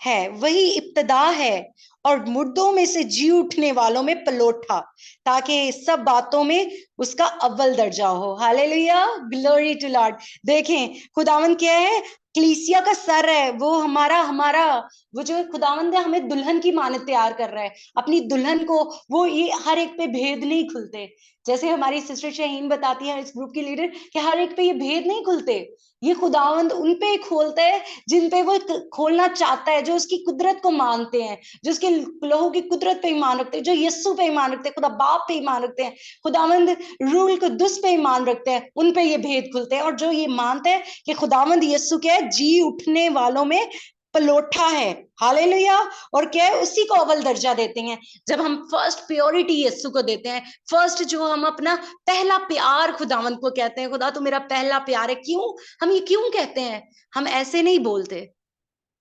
है, वही इब्तदा है और मुर्दों में से जी उठने वालों में पलोठा, ताकि सब बातों में उसका अव्वल दर्जा हो। Hallelujah, glory to lord. देखें खुदावंद क्या है? कलीसिया का सर है, वो हमारा हमारा वो जो खुदावंद है, हमें दुल्हन की मानत तैयार कर रहा है, अपनी दुल्हन को। वो ये हर एक पे भेद नहीं खुलते। जैसे हमारी सिस्टर शहीन बताती है, इस ग्रुप की लीडर, कि हर एक पे ये भेद नहीं खुलते, ये खुदावंद उन पे खोलता है जिन पे वो खोलना चाहता है, जो उसकी कुदरत को मानते हैं, जो उसके लहू की कुदरत पे ईमान रखते हैं, जो यीशु पे ईमान रखते हैं, खुदा बाप पे ईमान रखते हैं, खुदावंद रूल कुदुस पे ईमान रखते हैं, उन पे ये भेद खुलते हैं। और जो ये मानते हैं कि खुदावंद यीशु क्या है, जी उठने वालों में पलोठा है, हालेलुया, और क्या है, उसी को अव्वल दर्जा देते हैं। जब हम फर्स्ट प्योरिटी यीशु को देते हैं, फर्स्ट जो हम अपना पहला प्यार खुदावंद को कहते हैं, खुदा तू मेरा पहला प्यार है। क्यों हम ये क्यों कहते हैं? हम ऐसे नहीं बोलते।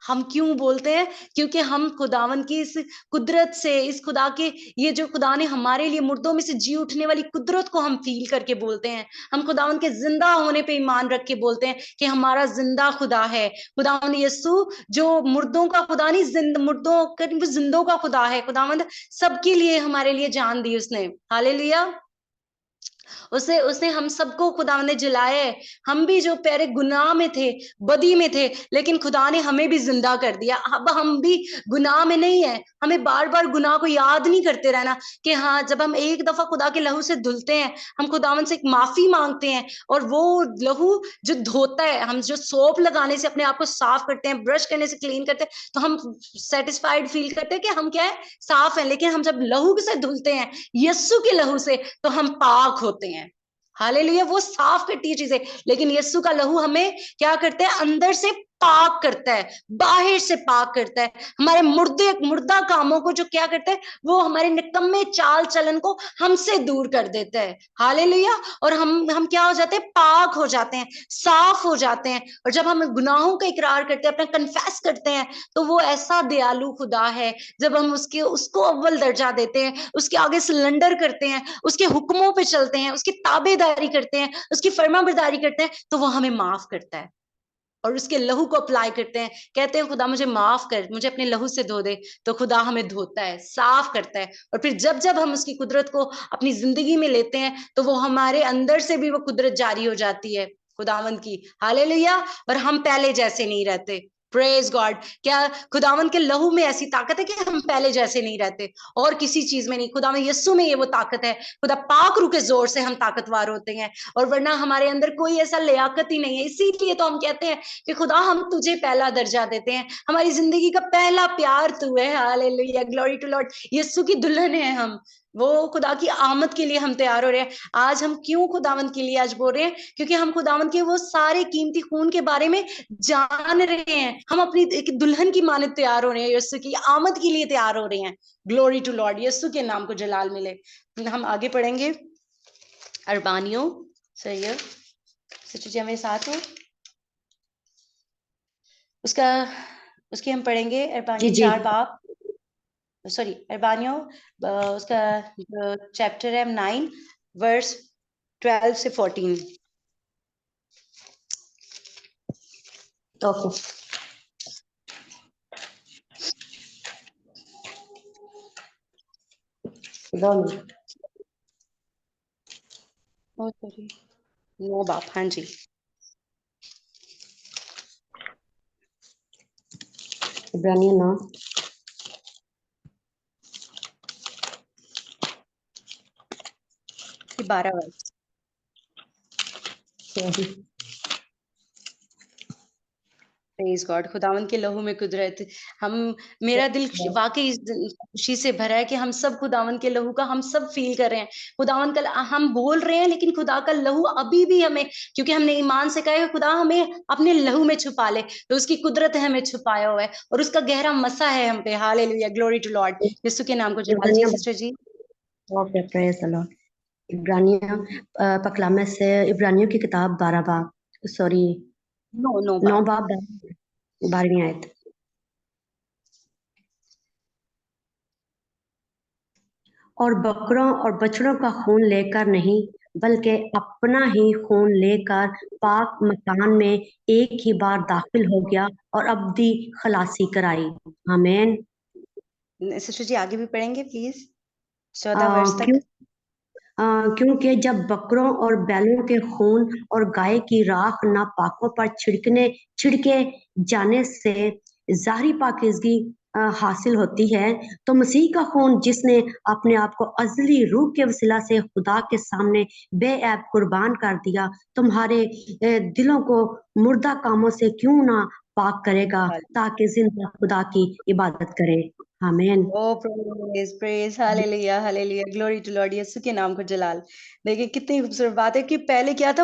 हम क्यों बोलते हैं? क्योंकि हम खुदावन की इस कुदरत से, इस खुदा के, ये जो खुदा ने हमारे लिए मुर्दों में से जी उठने वाली कुदरत को हम फील करके बोलते हैं। हम खुदावन के जिंदा होने पे ईमान रख के बोलते हैं कि हमारा जिंदा खुदा है। खुदावन यीशु जो मुर्दों का खुदा नहीं, मुर्दों जिंदों का खुदा है। खुदावंद सबके लिए हमारे लिए जान दी उसने, हालेलुया। उसने हम सबको खुदा ने जलाया है। हम भी जो पहले गुनाह में थे, बदी में थे, लेकिन खुदा ने हमें भी जिंदा कर दिया। अब हम भी गुनाह में नहीं है। हमें बार बार गुनाह को याद नहीं करते रहना कि हाँ, जब हम एक दफा खुदा के लहू से धुलते हैं, हम खुदावन से एक माफी मांगते हैं, और वो लहू जो धोता है, हम जो सोप लगाने से अपने आप को साफ करते हैं, ब्रश करने से क्लीन करते हैं, तो हम सेटिस्फाइड फील करते हैं कि हम क्या है, साफ है। लेकिन हम जब लहू से धुलते हैं, यीशु के लहू से, तो हम पाक होते हैं। हालेलुया, वो साफ करती है चीजें। लेकिन यीशु का लहू हमें क्या करता है? अंदर से पाक करता है, बाहर से पाक करता है। हमारे मुर्दा कामों को जो क्या करता है, वो हमारे निकम्मे चाल चलन को हमसे दूर कर देता है। हालेलुया। और हम क्या हो जाते हैं? पाक हो जाते हैं, साफ हो जाते हैं। और जब हम गुनाहों का इकरार करते हैं, अपना कन्फेस करते हैं, तो वो ऐसा दयालु खुदा है, जब हम उसको अव्वल दर्जा देते हैं, उसके आगे सिलेंडर करते हैं, उसके हुक्मों पे चलते हैं, उसकी ताबेदारी करते हैं, उसकी फरमाबरदारी करते हैं, तो वो हमें माफ करता है। और उसके लहू को अप्लाई करते हैं, कहते हैं खुदा मुझे माफ कर, मुझे अपने लहू से धो दे, तो खुदा हमें धोता है, साफ करता है। और फिर जब जब हम उसकी कुदरत को अपनी जिंदगी में लेते हैं, तो वो हमारे अंदर से भी वो कुदरत जारी हो जाती है खुदावंद की, हालेलुया। और हम पहले जैसे नहीं रहते। Praise God. क्या खुदावंद के लहू में ऐसी ताकत है कि हम पहले जैसे नहीं रहते, और किसी चीज में नहीं। खुदावंद यीशु में ये वो ताकत है। खुदा पाक रूह के जोर से हम ताकतवर होते हैं, और वरना हमारे अंदर कोई ऐसा लियाकत ही नहीं है। इसीलिए तो हम कहते हैं कि खुदा हम तुझे पहला दर्जा देते हैं, हमारी जिंदगी का पहला प्यार तू है। Hallelujah, glory to Lord. यीशु की दुल्हन है हम, वो खुदा की आमद के लिए हम तैयार हो रहे हैं। आज हम क्यों खुदावंद के लिए आज बोल रहे हैं? क्योंकि हम खुदावंद के वो सारे कीमती खून के बारे में जान रहे हैं। हम अपनी एक दुल्हन की माने तैयार हो रहे हैं, यीशु की आमद के लिए तैयार हो रहे हैं। ग्लोरी टू लॉर्ड, यीशु के नाम को जलाल मिले। हम आगे पढ़ेंगे अरबानियों। सही है, सच्ची जी मेरे साथ हो। उसके हम पढ़ेंगे अरबानियों 4 बाब, सॉरी अरबानियों उसका चैप्टर है 9 वर्स 12 से 14। ओके। सॉरी 9 बाब, हाँ जी। इब्रानियों 9 12 वर्स। Praise God. खुदावंद के लहू में कुदरत। मेरा दिल वाकई खुशी से भरा है कि हम सब खुदावंद के लहू का हम सब फील कर रहे हैं। खुदावंद का हम बोल रहे हैं, लेकिन खुदा का लहू अभी भी हमें, क्योंकि हमने ईमान से कहा है खुदा हमें अपने लहू में छुपा ले, तो उसकी कुदरत है हमें छुपाया हुआ है, और उसका गहरा मसा है हम पे। Hallelujah, glory to Lord. यीशु के नाम को जलाल जी। Sister ji okay, praise the Lord. इब्रानियों पकलामे से इब्रानियों की किताब 12 बाब, सॉरी 9 बाब 12वीं आयत। और बकरों और बछड़ों का खून लेकर नहीं, बल्कि अपना ही खून लेकर पाक मकान में एक ही बार दाखिल हो गया और अब्दी खलासी कराई। आमीन। सिस्टर जी आगे भी पढ़ेंगे प्लीज 14 वर्ष तक। क्योंकि जब बकरों और बैलों के खून और गाय की राख नापाकों पर छिड़के जाने से जाहिरी पाकीज़गी हासिल होती है, तो मसीह का खून जिसने अपने आप को अज़ली रूह के वसीला से खुदा के सामने बेऐब कुर्बान कर दिया, तुम्हारे दिलों को मुर्दा कामों से क्यों ना पाक करेगा, ताकि जिंदा खुदा की इबादत करें। आमीन। Oh praise hallelujah hallelujah, glory to Lord, यीशु के नाम को जलाल। देखिए कितनी खूबसूरत बात है कि पहले क्या था,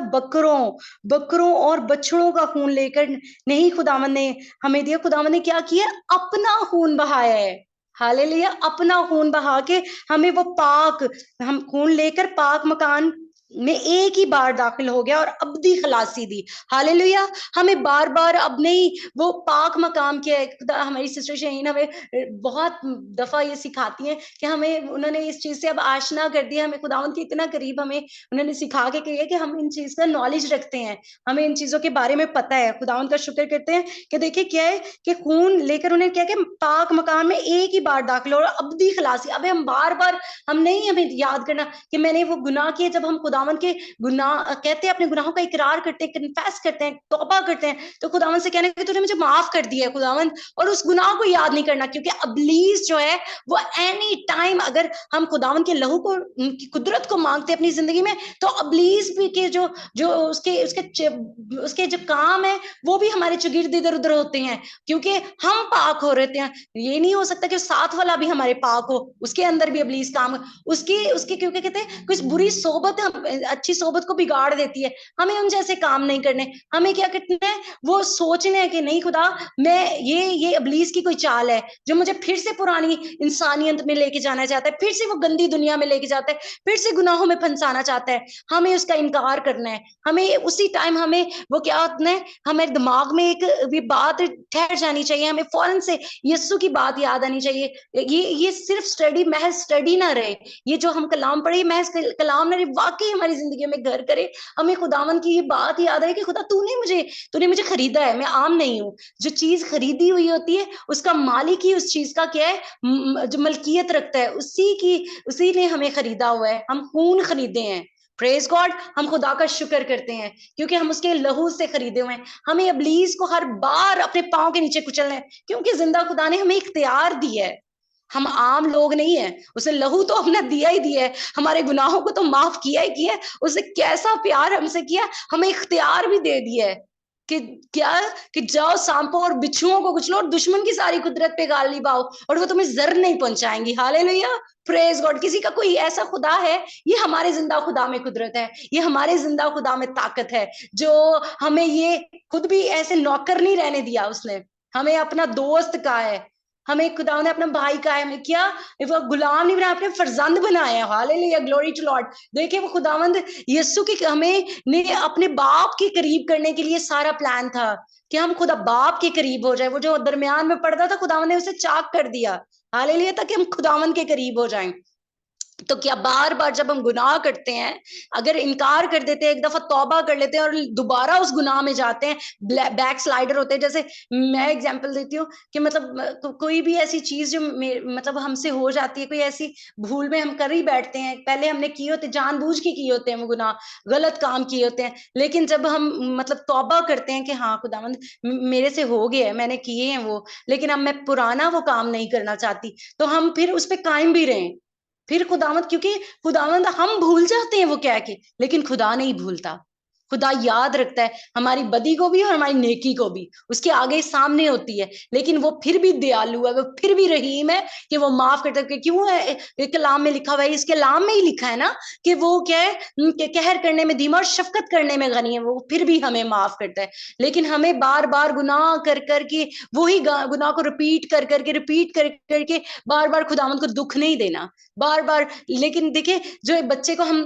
बकरों और बछड़ों का खून लेकर नहीं खुदावन ने हमें दिया। खुदावन ने क्या किया, अपना खून बहाया है। हालेलुया, अपना खून बहा के हमें वो पाक, हम खून लेकर पाक मकान में एक ही बार दाखिल हो गया और अब्दी खलासी दी। हालेलुया, हमें बार बार अब नहीं वो पाक मकाम किया है। हमारी सिस्टर शहीन हमें बहुत दफा ये सिखाती हैं कि हमें, उन्होंने इस चीज से अब आशना कर दिया, हमें खुदावन के इतना करीब हमें उन्होंने सिखा के किया कि हम इन चीज का नॉलेज रखते हैं, हमें इन चीजों के बारे में पता है। खुदावन का शुक्र करते हैं कि देखिए क्या है कि खून लेकर उन्हें क्या कि पाक मकान में एक ही बार दाखिल हो और अब्दी खलासी। अब हम बार बार हम नहीं, हमें याद करना कि मैंने वो गुनाह किए। जब हम खुदावन के गुनाह कहते हैं, अपने गुनाहों का इकरार करते हैं, कन्फेस करते हैं, तौबा करते हैं, तो खुदावन से कहने कि तूने मुझे माफ कर दिया है खुदावन, और उस गुनाह को याद नहीं करना। क्योंकि अबलीस जो है वो एनी टाइम, अगर हम खुदावन के लहू को, उनकी कुदरत को मांगते हैं अपनी जिंदगी में, तो अबलीस भी के जो जो उसके उसके उसके जो काम है वो भी हमारे चुगिर्द इधर उधर होते हैं, क्योंकि हम पाक हो रहे हैं। ये नहीं हो सकता कि साथ वाला भी हमारे पाक हो, उसके अंदर भी अबलीस काम, उसकी उसके क्योंकि कहते हैं कुछ बुरी सोबत अच्छी सोबत को बिगाड़ देती है। हमें उन जैसे काम नहीं करने, हमें क्या करना है, वो सोचना है कि नहीं खुदा, मैं ये अबलीस की कोई चाल है जो मुझे फिर से पुरानी इंसानियत में लेके जाना चाहता है, फिर से वो गंदी दुनिया में लेके जाता है, फिर से गुनाहों में फंसाना चाहता है। हमें उसका इनकार करना है। हमें उसी टाइम हमें वो क्या होता है, हमारे दिमाग में एक भी बात ठहर जानी चाहिए, हमें फौरन से यीशु की बात याद आनी चाहिए। ये सिर्फ स्टडी, महज स्टडी ना रहे, ये जो हम कलाम पढ़े महज कलाम ना रहे, वाकई हमारी जिंदगी में घर करे। हमें खुदावन की ये बात याद है कि खुदा तूने मुझे खरीदा है, मैं आम नहीं हूँ। जो चीज खरीदी हुई होती है उसका मालिक ही उस चीज का क्या है, जो मलकियत रखता है, उसी ने हमें खरीदा हुआ है। हम खून खरीदे हैं। प्रेज गॉड, हम खुदा का शुक्र करते हैं क्योंकि हम उसके लहू से खरीदे हुए हैं। हमें इब्लीस को हर बार अपने पांव के नीचे कुचलना है, क्योंकि जिंदा खुदा ने हमें इख्तियार दिया है। हम आम लोग नहीं है, उसने लहू तो अपना दिया ही दिया है, हमारे गुनाहों को तो माफ किया ही किया है। उसने कैसा प्यार हमसे किया, हमें इख्तियार भी दे दिया है कि क्या, कि जाओ सांपों और बिच्छुओं को कुचलो और दुश्मन की सारी कुदरत पे गालिब आओ और वो तुम्हें जर नहीं पहुंचाएंगी। Hallelujah, praise God. किसी का कोई ऐसा खुदा है, ये हमारे जिंदा खुदा में कुदरत है, ये हमारे जिंदा खुदा में ताकत है, जो हमें ये खुद भी ऐसे नौकर नहीं रहने दिया। उसने हमें अपना दोस्त कहा है, हमें खुदा ने अपना भाई कहा है, हमें क्या, वो गुलाम नहीं बनाया, अपने फर्जंद बनाया। Hallelujah, glory to lord. देखिए वो खुदावंद यीशु की हमें ने अपने बाप के करीब करने के लिए सारा प्लान था कि हम खुदा बाप के करीब हो जाए। वो जो दरमियान में पड़ता था, खुदावन ने उसे चाक कर दिया। हालेलुया, ताकि हम खुदावन के करीब हो जाएं। तो क्या बार बार जब हम गुनाह करते हैं, अगर इनकार कर देते हैं, एक दफा तौबा कर लेते हैं और दोबारा उस गुनाह में जाते हैं, बैक स्लाइडर होते हैं। जैसे मैं एग्जांपल देती हूँ कि मतलब कोई भी ऐसी चीज जो मतलब हमसे हो जाती है, कोई ऐसी भूल में हम कर ही बैठते हैं, पहले हमने किए होते, जानबूझ के किए होते हैं वो गुनाह, गलत काम किए होते हैं। लेकिन जब हम मतलब तौबा करते हैं कि हाँ खुदावंद मेरे से हो गया है, मैंने किए हैं वो, लेकिन अब मैं पुराना वो काम नहीं करना चाहती, तो हम फिर उस पर कायम भी रहें। फिर खुदावंद, क्योंकि खुदावंद, हम भूल जाते हैं वो कह के, लेकिन खुदा नहीं भूलता। खुदा याद रखता है हमारी बदी को भी और हमारी नेकी को भी, उसके आगे सामने होती है। लेकिन वो फिर भी दयालु है, वो फिर भी रहीम है कि वो माफ करता है। क्यों है कलाम में लिखा हुआ है, इसके कलाम में ही लिखा है ना कि वो क्या है कि कहर करने में धीमा और शफकत करने में गनी है। वो फिर भी हमें माफ करता है। लेकिन हमें बार बार गुनाह कर करके, वही गुनाह को रिपीट कर करके बार बार खुदावंद को दुख नहीं देना, बार बार। लेकिन देखिए जो बच्चे को हम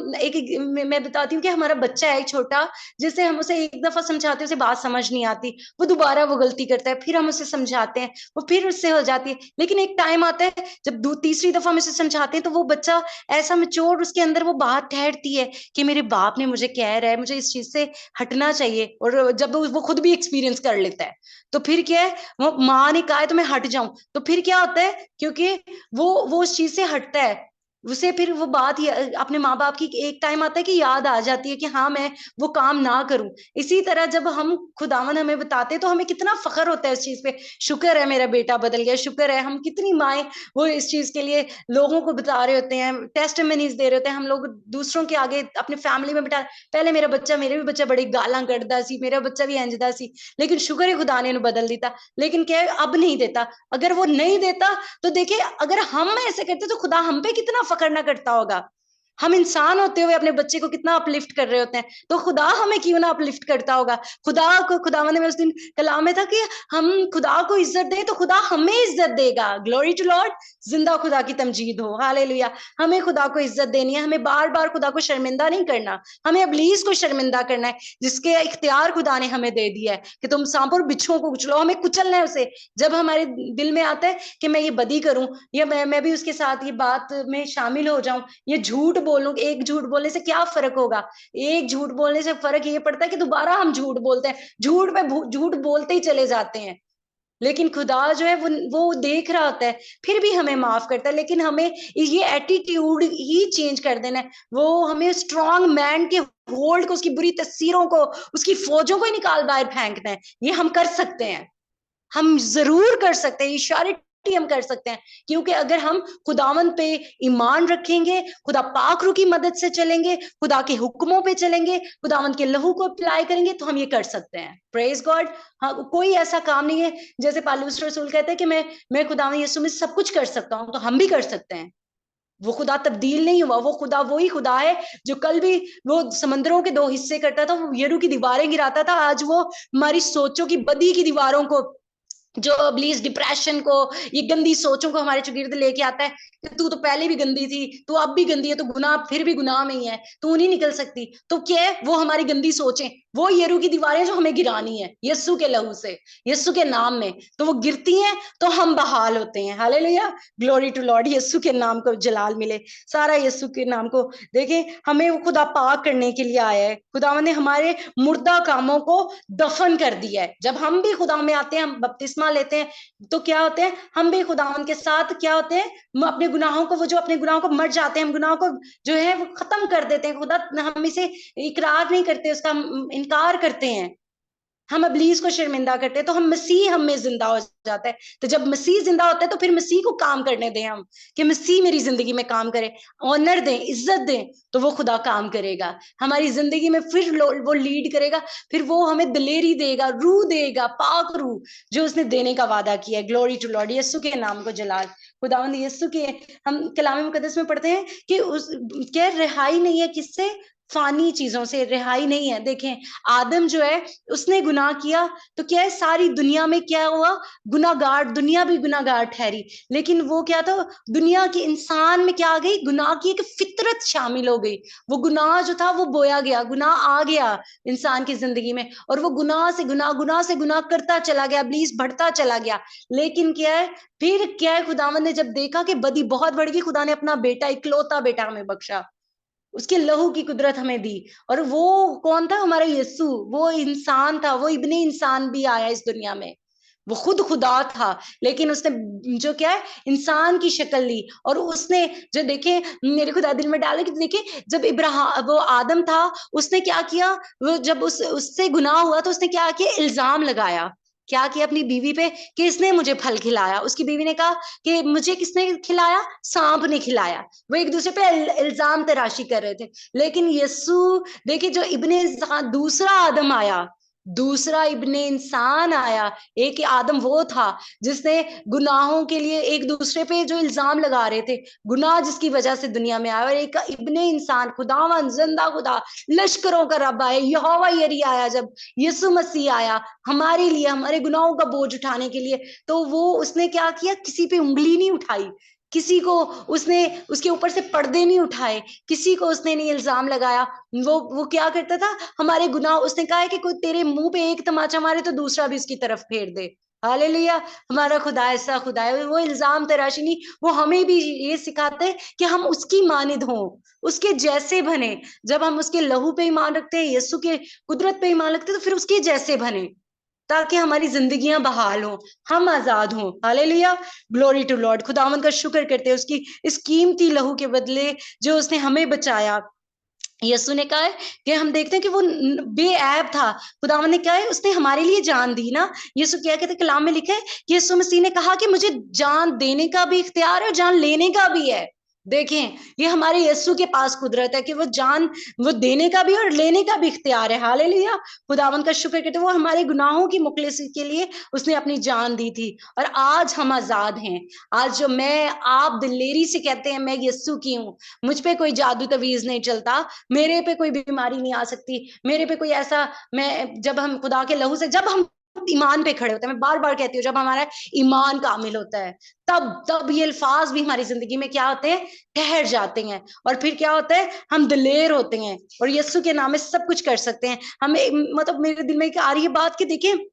मैं बताती हूँ कि हमारा बच्चा है एक छोटा, जिसे हम उसे एक दफा समझाते हैं, उसे बात समझ नहीं आती, वो दोबारा वो गलती करता है, फिर हम उसे समझाते हैं, वो फिर उससे हो जाती है। लेकिन एक टाइम आता है जब तीसरी दफा हम उसे समझाते हैं, तो वो बच्चा ऐसा मैच्योर, उसके अंदर वो बात ठहरती है कि मेरे बाप ने मुझे कह रहा है, मुझे इस चीज से हटना चाहिए। और जब वो खुद भी एक्सपीरियंस कर लेता है, तो फिर क्या है, वो माँ ने कहा है तो मैं हट जाऊं, तो फिर क्या होता है, क्योंकि वो उस चीज से हटता है। उसे फिर वो बात अपने माँ बाप की एक टाइम आता है कि याद आ जाती है कि हाँ मैं वो काम ना करूं। इसी तरह जब हम खुदावन हमें बताते हैं तो हमें कितना फख्र होता है इस चीज पे, शुक्र है मेरा बेटा बदल गया, शुक्र है। हम कितनी माएँ वो इस चीज के लिए लोगों को बता रहे होते हैं, टेस्टिमनीज दे रहे होते हैं, हम लोग दूसरों के आगे अपने फैमिली में बिठा, पहले मेरा बच्चा, मेरे भी बच्चा बड़ी गालां कढ़दा सी, मेरा बच्चा भी इंजदा सी, लेकिन शुक्र है खुदा ने बदल दिता। लेकिन क्या है, अब नहीं देता। अगर वो नहीं देता तो देखिए, अगर हम ऐसे करते तो खुदा हम पे कितना फकर ना करता होगा। हम इंसान होते हुए अपने बच्चे को कितना अपलिफ्ट कर रहे होते हैं, तो खुदा हमें क्यों ना अपलिफ्ट करता होगा। खुदा को, खुदावंद ने उस दिन कलाम में था कि हम खुदा को इज्जत दें तो खुदा हमें इज्जत देगा। ग्लोरी टू लॉर्ड, जिंदा खुदा की तमजीद हो, हालेलुया। हमें खुदा को इज्जत देनी है, हमें बार बार खुदा को शर्मिंदा नहीं करना, हमें इब्लीस को शर्मिंदा करना है, जिसके इख्तियार खुदा ने हमें दे दिया है कि तुम सांप और बिच्छुओं को कुचलो, हमें कुचलना है उसे। जब हमारे दिल में आता है कि मैं ये बदी करूं, या मैं भी उसके साथ ये बात में शामिल हो जाऊं, ये झूठ बोलूं, एक झूठ बोलने से क्या फर्क होगा। एक झूठ बोलने से फर्क ये पड़ता है कि दोबारा हम झूठ बोलते हैं, झूठ में झूठ बोलते ही चले जाते हैं। लेकिन खुदा जो है वो देख रहा होता है, फिर भी हमें माफ करता है। लेकिन हमें ये एटीट्यूड ही चेंज कर देना है। वो हमें स्ट्रॉन्ग मैन के होल्ड को, उसकी बुरी तस्वीरों को, उसकी फौजों को ही निकाल बाहर फेंकना है। ये हम कर सकते हैं, हम जरूर कर सकते हैं, इशारे हम कर सकते हैं। क्योंकि अगर हम खुदावन पे ईमान रखेंगे, खुदा पाक रूह की मदद से चलेंगे, खुदा के हुक्मों पे चलेंगे, खुदावन के लहू को अप्लाई करेंगे, तो हम ये कर सकते हैं। Praise God. हाँ, कोई ऐसा काम नहीं है जैसे पौलुस रसूल कहते हैं कि मैं खुदावन यीशु में सब कुछ कर सकता हूं, तो हम भी कर सकते हैं। वो खुदा तब्दील नहीं हुआ, वो खुदा वही खुदा है जो कल भी वो समंदरों के दो हिस्से करता था, वो यरू की दीवारें गिराता था, आज वो हमारी सोचों की बदी की दीवारों को, जो इब्लीस डिप्रेशन को, ये गंदी सोचों को हमारे चुगिर्द लेके आता है कि तू तो पहले भी गंदी थी, तू अब भी गंदी है, तो गुनाह फिर भी गुनाह में ही है, तू नहीं निकल सकती। तो क्या है, वो हमारी गंदी सोचें, वो यरू की दीवारें जो हमें गिरानी है यीशु के लहू से, यीशु के नाम में, तो वो गिरती हैं तो हम बहाल होते हैं। Hallelujah, glory to Lord. यीशु के नाम को जलाल मिले, सारा यीशु के नाम को। देखें, हमें वो खुदा पाक करने के लिए आया है। खुदा ने हमारे मुर्दा कामों को दफन कर दिया है। जब हम भी खुदा में आते हैं, हम बपतिस्मा लेते हैं, तो क्या होते हैं, हम भी खुदावन के साथ क्या होते हैं, अपने गुनाहों को, वो जो अपने गुनाहों को मर जाते हैं, हम गुनाहों को जो है वो खत्म कर देते हैं। खुदा हम इसे इकरार नहीं करते, उसका इनकार करते हैं, हम इब्लीस को शर्मिंदा करते हैं, तो हम मसीह हम में जिंदा हो जाता है। तो जब मसीह जिंदा होता है तो फिर मसीह को काम करने दें हम, कि मसीह मेरी जिंदगी में काम करे, ऑनर दें, इज्जत दें, तो वो खुदा काम करेगा हमारी जिंदगी में, फिर वो लीड करेगा, फिर वो हमें दिलेरी देगा, रूह देगा, पाक रूह जो उसने देने का वादा किया है। ग्लोरी टू लॉर्ड, यीशु के नाम को जलाल। खुदावंद यीशु के, हम कलाम मुकद्दस में पढ़ते हैं कि उस क्या रिहाई नहीं है, किससे, फानी चीजों से रिहाई नहीं है। देखें, आदम जो है उसने गुनाह किया, तो क्या है, सारी दुनिया में क्या हुआ, गुनाहगार, दुनिया भी गुनाहगार ठहरी। लेकिन वो क्या था, दुनिया की इंसान में क्या आ गई, गुनाह की एक फितरत शामिल हो गई। वो गुनाह जो था वो बोया गया, गुनाह आ गया इंसान की जिंदगी में, और वो गुनाह से गुनाह, गुनाह से गुनाह करता चला गया, इब्लीस बढ़ता चला गया। लेकिन क्या है, फिर क्या है, खुदावन ने जब देखा कि बदी बहुत बढ़ गई, खुदा ने अपना बेटा, इकलौता बेटा हमें बख्शा, उसके लहू की कुदरत हमें दी। और वो कौन था, हमारा यीशु, वो इंसान था, वो इब्ने इंसान भी आया इस दुनिया में, वो खुद खुदा था, लेकिन उसने जो क्या है, इंसान की शक्ल ली। और उसने जो, देखे, मेरे खुदा दिल में डाले कि देखे, जब इब्राहिम, वो आदम था, उसने क्या किया, वो जब उससे गुनाह हुआ तो उसने क्या किया, इल्जाम लगाया, क्या किया अपनी बीवी पे, कि इसने मुझे फल खिलाया। उसकी बीवी ने कहा कि मुझे किसने खिलाया, सांप ने खिलाया। वो एक दूसरे पे इल्जाम तराशी कर रहे थे। लेकिन यीशु, देखिए, जो इब्ने दूसरा आदम आया, दूसरा इब्ने इंसान आया, एक आदम वो था जिसने गुनाहों के लिए एक दूसरे पे जो इल्जाम लगा रहे थे, गुनाह जिसकी वजह से दुनिया में आया, और एक इब्ने इंसान, खुदावन जिंदा खुदा, लश्करों का रब आया, यहोवा यरी आया, जब यीशु मसीह आया हमारे लिए, हमारे गुनाहों का बोझ उठाने के लिए, तो वो उसने क्या किया, किसी पे उंगली नहीं उठाई, किसी को उसने उसके ऊपर से पर्दे नहीं उठाए, किसी को उसने नहीं इल्जाम लगाया। वो क्या करता था, हमारे गुनाह, उसने कहा है कि कोई तेरे मुंह पे एक तमाचा मारे तो दूसरा भी उसकी तरफ फेर दे। हालेलुया, हमारा खुदा ऐसा खुदा है, वो इल्जाम तराशी नहीं, वो हमें भी ये सिखाते हैं कि हम उसकी मानिद हों, उसके जैसे बने। जब हम उसके लहू पे ईमान रखते हैं, यीशु के कुदरत पे ईमान रखते हैं, तो फिर उसके जैसे बने। ताकि हमारी जिंदगियां बहाल हों, हम आजाद हों। Hallelujah, glory to lord. खुदावंद का शुक्र करते हैं उसकी इस कीमती लहू के बदले जो उसने हमें बचाया। यीशु ने कहा है कि हम देखते हैं कि वो बेऐब था, खुदावंद ने कहा है उसने हमारे लिए जान दी ना। यीशु क्या कहते हैं, कलाम में लिखा है कि यीशु मसीह ने कहा कि मुझे जान देने का भी इख्तियार है और जान लेने का भी है। देखें, ये हमारे यीशु के पास कुदरत है कि वो जान, वो देने का भी और लेने का भी इख्तियार है। हालेलुया, खुदावंद का शुक्र करते, वो हमारे गुनाहों की मुखलिसी के लिए उसने अपनी जान दी थी और आज हम आजाद हैं। आज जो मैं आप दिलेरी से कहते हैं मैं यीशु की हूँ, मुझ पे कोई जादू तवीज नहीं चलता, मेरे पे कोई बीमारी नहीं आ सकती, मेरे पे कोई ऐसा, मैं जब हम खुदा के लहू से, जब हम ईमान पे खड़े होते हैं, मैं बार बार कहती हूँ, जब हमारा ईमान कामिल होता है तब तब ये अल्फाज भी हमारी जिंदगी में क्या होते हैं, ठहर जाते हैं। और फिर क्या होता है, हम दिलेर होते हैं और यीशु के नाम में सब कुछ कर सकते हैं। हमें मतलब मेरे दिल में आ रही है बात कि देखिए,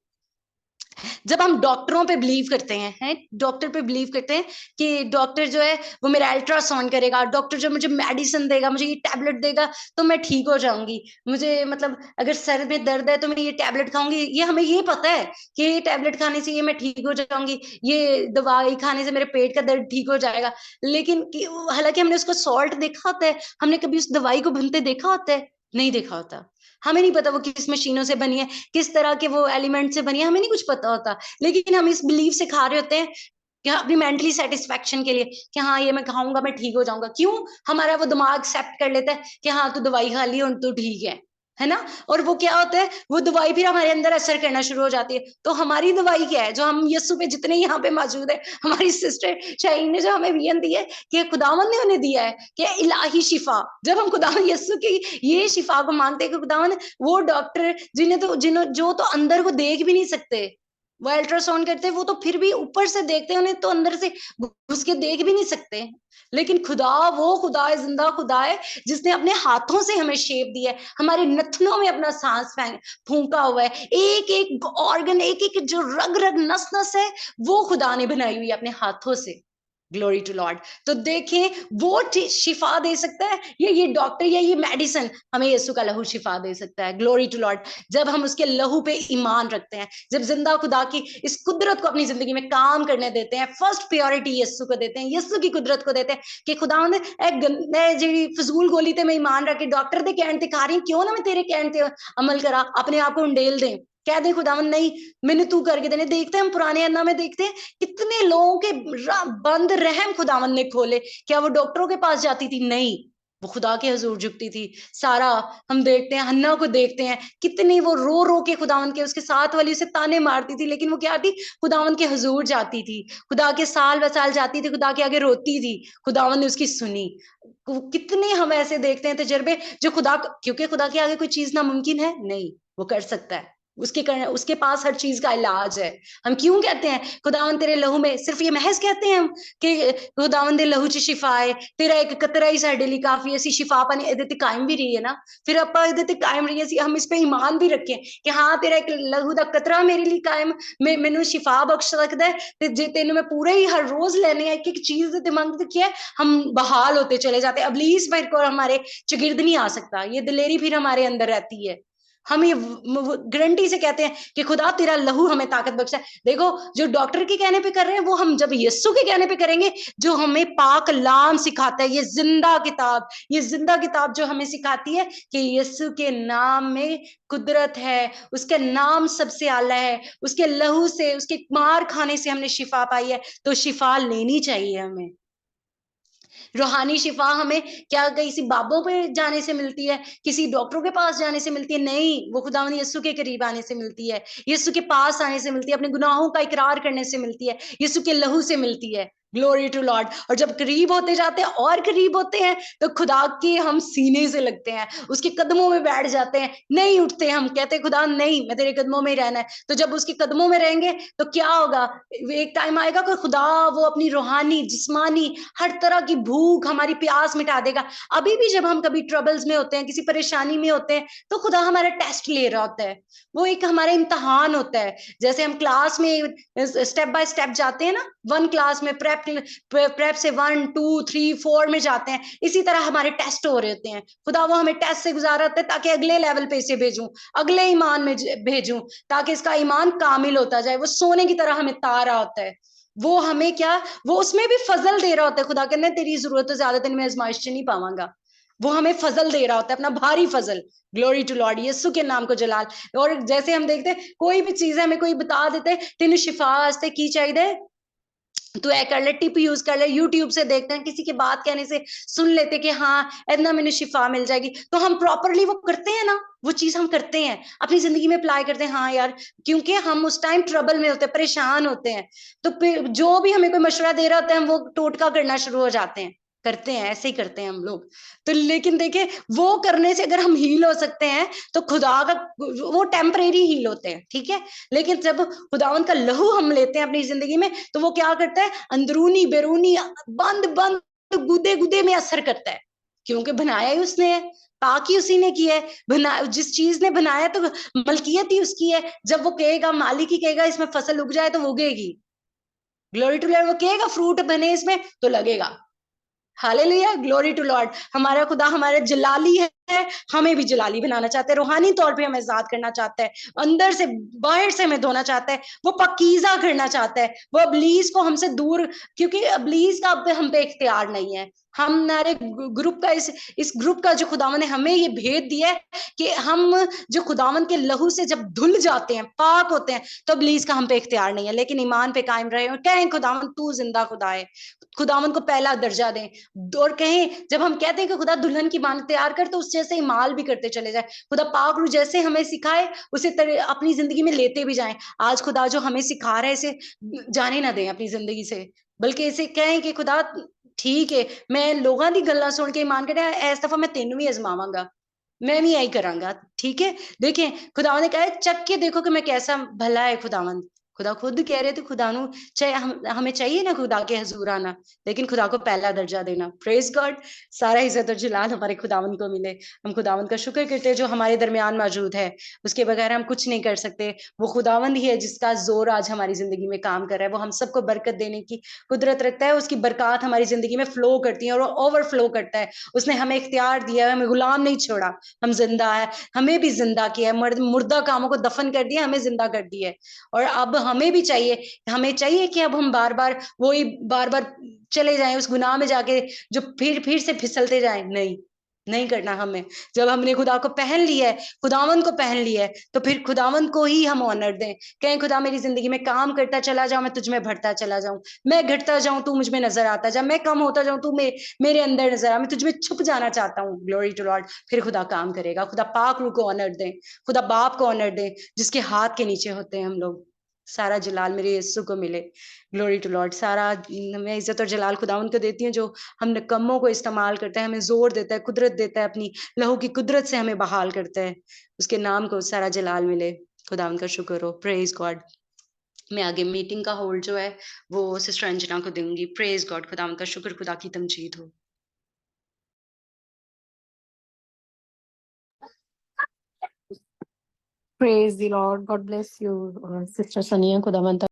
जब हम डॉक्टरों पे बिलीव करते हैं डॉक्टर पे बिलीव करते हैं कि डॉक्टर जो है वो मेरा अल्ट्रासाउंड करेगा, डॉक्टर जो मुझे मेडिसिन देगा, मुझे ये टैबलेट देगा तो मैं ठीक हो जाऊंगी, मुझे मतलब अगर सर में दर्द है तो मैं ये टैबलेट खाऊंगी, ये हमें ये पता है कि ये टैबलेट खाने से ये मैं ठीक हो जाऊंगी, ये दवाई खाने से मेरे पेट का दर्द ठीक हो जाएगा। लेकिन हालांकि हमने उसको सॉल्ट देखा होता है, हमने कभी उस दवाई को बनते देखा होता है? नहीं देखा होता। हमें नहीं पता वो किस मशीनों से बनी है, किस तरह के वो एलिमेंट से बनी है, हमें नहीं कुछ पता होता। लेकिन हम इस बिलीव से खा रहे होते हैं कि अपनी मेंटली सेटिस्फेक्शन के लिए कि हाँ ये मैं खाऊंगा मैं ठीक हो जाऊंगा। क्यों? हमारा वो दिमाग एक्सेप्ट कर लेता है कि हाँ तू दवाई खा ली और तू ठीक है ना। और वो क्या होता है, वो दवाई फिर हमारे अंदर असर करना शुरू हो जाती है। तो हमारी दवाई क्या है, जो हम यीशु पे जितने यहाँ पे मौजूद है, हमारी सिस्टर शाहीन ने जो हमें विजन दी है कि खुदावन ने उन्हें दिया है कि इलाही शिफा, जब हम खुदावन यीशु की ये शिफा को मांगते हैं कि खुदावन वो डॉक्टर जिन्हें जो तो अंदर को देख भी नहीं सकते, वो अल्ट्रासाउंड करते हैं, वो तो फिर भी ऊपर से देखते हैं, उन्हें तो अंदर से घुस के देख भी नहीं सकते। लेकिन खुदा, वो खुदा है, जिंदा खुदा है, जिसने अपने हाथों से हमें शेप दिया है, हमारे नथनों में अपना सांस फूंका हुआ है, एक एक ऑर्गन, एक एक जो रग रग नस नस है, वो खुदा ने बनाई हुई है अपने हाथों से। Glory to lord. तो देखें, वो शिफा दे सकता है, ये डॉक्टर या ये मेडिसिन, हमें यीशु का लहू शिफा दे सकता है। Glory to lord. जब हम उसके लहू पे ईमान रखते हैं, जब जिंदा खुदा की इस कुदरत को अपनी जिंदगी में काम करने देते हैं, फर्स्ट प्योरिटी यीशु को देते हैं, यीशु की कुदरत को देते हैं कि खुदा ने मैं जी फजूल गोली ते मैं ईमान रख के डॉक्टर दे कहण ते खा रही, क्यों ना मैं तेरे कहण ते अमल करा, अपने आप को उंडेल दें, कह दे खुदावन नहीं मैंने तू करके देने। देखते हैं हम पुराने अन्ना में देखते हैं कितने लोगों के बंद रहम खुदावन ने खोले। क्या वो डॉक्टरों के पास जाती थी? नहीं, वो खुदा के हजूर झुकती थी। सारा, हम देखते हैं हन्ना को देखते हैं, कितनी वो रो रो के खुदावन के, उसके साथ वाली उसे ताने मारती थी, लेकिन वो क्या थी, खुदावन के हजूर जाती थी, खुदा के साल बसाल जाती थी, खुदा के आगे रोती थी, खुदावन ने उसकी सुनी। कितने हम ऐसे देखते हैं तजर्बे जो खुदा, क्योंकि खुदा के आगे कोई चीज नामुमकिन है नहीं, वो कर सकता है, उसके पास हर चीज का इलाज है। हम क्यों कहते हैं खुदावन तेरे लहू में, सिर्फ ये महज कहते हैं हम कि खुदावन दे लहू च शिफा है, तेरा एक कतरा ही साडे लिए काफी, ऐसी शिफा पाने ਇਹਦੇ ਤੇ कायम भी रही है ना, फिर आप ਇਹਦੇ ਤੇ कायम रही है, हम इस पे ईमान भी रखें कि हाँ तेरा एक लहू दा कतरा मेरे लिए कायम, मैनू शिफा बख्श सकता है, ते जे तेनू मैं पूरे ही हर रोज लेने एक एक चीज ते मंग के हम बहाल होते चले जाते। अबलीस फिर को हमारे चगिर्द नहीं आ सकता, ये दिलेरी फिर हमारे अंदर रहती है। हम ये गारंटी से कहते हैं कि खुदा तेरा लहू हमें ताकत बख्शा है। देखो, जो डॉक्टर के कहने पे कर रहे हैं वो हम जब यीशु के कहने पे करेंगे, जो हमें पाक लाम सिखाता है, ये जिंदा किताब जो हमें सिखाती है कि यीशु के नाम में कुदरत है, उसका नाम सबसे आला है, उसके लहू से, उसके मार खाने से हमने शिफा पाई है, तो शिफा लेनी चाहिए हमें। रूहानी शिफा हमें क्या किसी बाबों पे जाने से मिलती है, किसी डॉक्टरों के पास जाने से मिलती है? नहीं, वो खुदावंद यीशु के करीब आने से मिलती है, यीशु के पास आने से मिलती है, अपने गुनाहों का इकरार करने से मिलती है, यीशु के लहू से मिलती है। Glory to lord. और जब करीब होते जाते हैं और करीब होते हैं तो खुदा के हम सीने से लगते हैं, उसके कदमों में बैठ जाते हैं, नहीं उठते, हम कहते हैं खुदा नहीं मैं तेरे कदमों में ही रहना है। तो जब उसके कदमों में रहेंगे तो क्या होगा, एक टाइम आएगा कि खुदा वो अपनी रूहानी जिस्मानी हर तरह की भूख हमारी प्यास मिटा देगा। अभी भी जब हम कभी ट्रबल्स में होते हैं, किसी परेशानी में होते हैं, तो खुदा हमारा टेस्ट ले रहा होता है, वो एक हमारा इम्तहान होता है। जैसे हम क्लास में स्टेप बाय स्टेप जाते हैं ना, 1 क्लास में प्रेप प्रेप से 1 2 3 4 में जाते हैं, इसी तरह हमारे टेस्ट हो रहे होते हैं। खुदा वो हमें टेस्ट से गुजारा होता है ताकि अगले लेवल पे इसे भेजूं, अगले ईमान में भेजूं, ताकि इसका ईमान कामिल होता जाए। वो सोने की तरह हमें तार रहा होता है, वो हमें क्या, वो उसमें भी फजल दे रहा होता है। खुदा कहते हैं तेरी जरूरत तो ज्यादा दिन में आजमाइश से नहीं पावांगा। वो हमें फजल दे रहा होता है, अपना भारी फजल। ग्लोरी टू लॉर्ड, यीशु के नाम को जलाल। और जैसे हम देखते हैं कोई भी चीज है, हमें कोई बता देते हैं तेन शिफा वास्ते की चाहिए, तू ऐ कर ले, टिप यूज कर ले। यूट्यूब से देखते हैं, किसी की बात कहने से सुन लेते कि हाँ इतना मैंने शिफा मिल जाएगी, तो हम प्रॉपरली वो करते हैं ना, वो चीज हम करते हैं, अपनी जिंदगी में अप्लाई करते हैं। हाँ यार, क्योंकि हम उस टाइम ट्रबल में होते हैं, परेशान होते हैं, तो फिर जो भी हमें कोई मशवरा दे रहा होता है हम वो टोटका करना शुरू हो जाते हैं, करते हैं, ऐसे ही करते हैं हम लोग। तो लेकिन देखिए, वो करने से अगर हम हील हो सकते हैं तो खुदा का, वो टेम्परेरी हील होते हैं, ठीक है। लेकिन जब खुदावन का लहू हम लेते हैं अपनी जिंदगी में, तो वो क्या करता है, अंदरूनी बैरूनी बंद बंद गुदे गुदे में असर करता है, क्योंकि बनाया ही उसने है, पाकी उसी ने किया है। बना, जिस चीज ने बनाया तो मलकियत ही उसकी है। जब वो कहेगा, मालिक ही कहेगा इसमें फसल उग जाए तो वो उगेगी। ग्लोरी टू लॉर्ड, वो कहेगा फ्रूट बने इसमें तो लगेगा। Hallelujah, glory to lord. हमारा खुदा हमारे जलाली है, हमें भी जलाली बनाना चाहता है, रूहानी तौर पे हमें आजाद करना चाहता है, अंदर से बाहर से हमें धोना चाहता है, वो पकीजा करना चाहता है, वो अबलीस को हमसे दूर, क्योंकि अबलीस का हम पे इख्तियार नहीं है। हमारे ग्रुप का, इस ग्रुप का जो खुदावन ने हमें ये भेद दिया है कि हम जो खुदावन के लहू से जब धुल जाते हैं, पाक होते हैं, तो अबलीस का हम पे इख्तियार नहीं है। लेकिन ईमान पे कायम रहे और कहें खुदावन तू जिंदा खुदा है, खुदावन को पहला दर्जा दें। और कहें, जब हम कहते हैं कि खुदा दुल्हन की मान तैयार कर, तो उस जैसे इमाल भी करते चले जाए। खुदा पाक रूह जैसे हमें सिखाए उसे अपनी जिंदगी में लेते भी जाएं। आज खुदा जो हमें सिखा रहा है इसे जाने ना दें अपनी जिंदगी से, बल्कि इसे कहें कि खुदा ठीक है, मैं लोगों की गल्लां सुन के ईमान कर इस दफा मैं तेनू भी आजमावांगा, मैं भी यही करांगा, ठीक है। देखें, खुदावन ने कहा चक के देखो कि मैं कैसा भला है खुदावन। खुदा खुद कह रहे थे खुदा हमें चाहिए ना खुदा के हजूर आना, लेकिन खुदा को पहला दर्जा देना। प्रेज गॉड, सारा इज्जत और जलाल हमारे खुदावन को मिले। हम खुदावन का शुक्र करते हैं जो हमारे दरमियान मौजूद है, उसके बगैर हम कुछ नहीं कर सकते। वो खुदावंद ही है जिसका जोर आज हमारी जिंदगी में काम कर रहा है। वो हम सबको बरकत देने की कुदरत रखता है, उसकी बरकत हमारी जिंदगी में फ्लो करती है और ओवरफ्लो करता है। उसने हमें इख्तियार दिया है, हमें गुलाम नहीं छोड़ा, हम जिंदा है, हमें भी जिंदा किया है, मुर्दा कामों को दफन कर दिया, हमें जिंदा कर दिया है। और अब हमें भी चाहिए, हमें चाहिए कि अब हम बार बार वही बार बार चले जाएं उस गुनाह में जाके, जो फिर से फिसलते जाएं। नहीं, नहीं करना हमें। जब हमने खुदा को पहन लिया है, खुदावन को पहन लिया है, तो फिर खुदावन को ही हम ऑनर दें। कहें खुदा मेरी जिंदगी में काम करता चला जाऊं, मैं तुझ में बढ़ता चला जाऊं, मैं घटता जाऊं तू मुझ में नजर आता जा, मैं कम होता जाऊं तू मेरे अंदर नजर आ, मैं तुझ में छुप जाना चाहता हूँ। Glory to lord. फिर खुदा काम करेगा। खुदा पाक रूह को ऑनर दें, खुदा बाप को ऑनर दें जिसके हाथ के नीचे होते हैं हम लोग। सारा जलाल मेरे यीशु को मिले। Glory to lord. सारा मैं इज्जत और जलाल खुदा उनको देती हूँ जो हम निकम्मों को इस्तेमाल करते हैं, हमें जोर देता है, कुदरत देता है, अपनी लहू की कुदरत से हमें बहाल करता है। उसके नाम को सारा जलाल मिले। खुदा उनका शुक्र हो। Praise God. मैं आगे मीटिंग का होल्ड जो है वो सिस्टर अंजना को दूंगी। Praise God. खुदा उनका शुक्र, खुदा की तमजीद हो। Praise the Lord. God bless you, Sister Sania. खुदावंत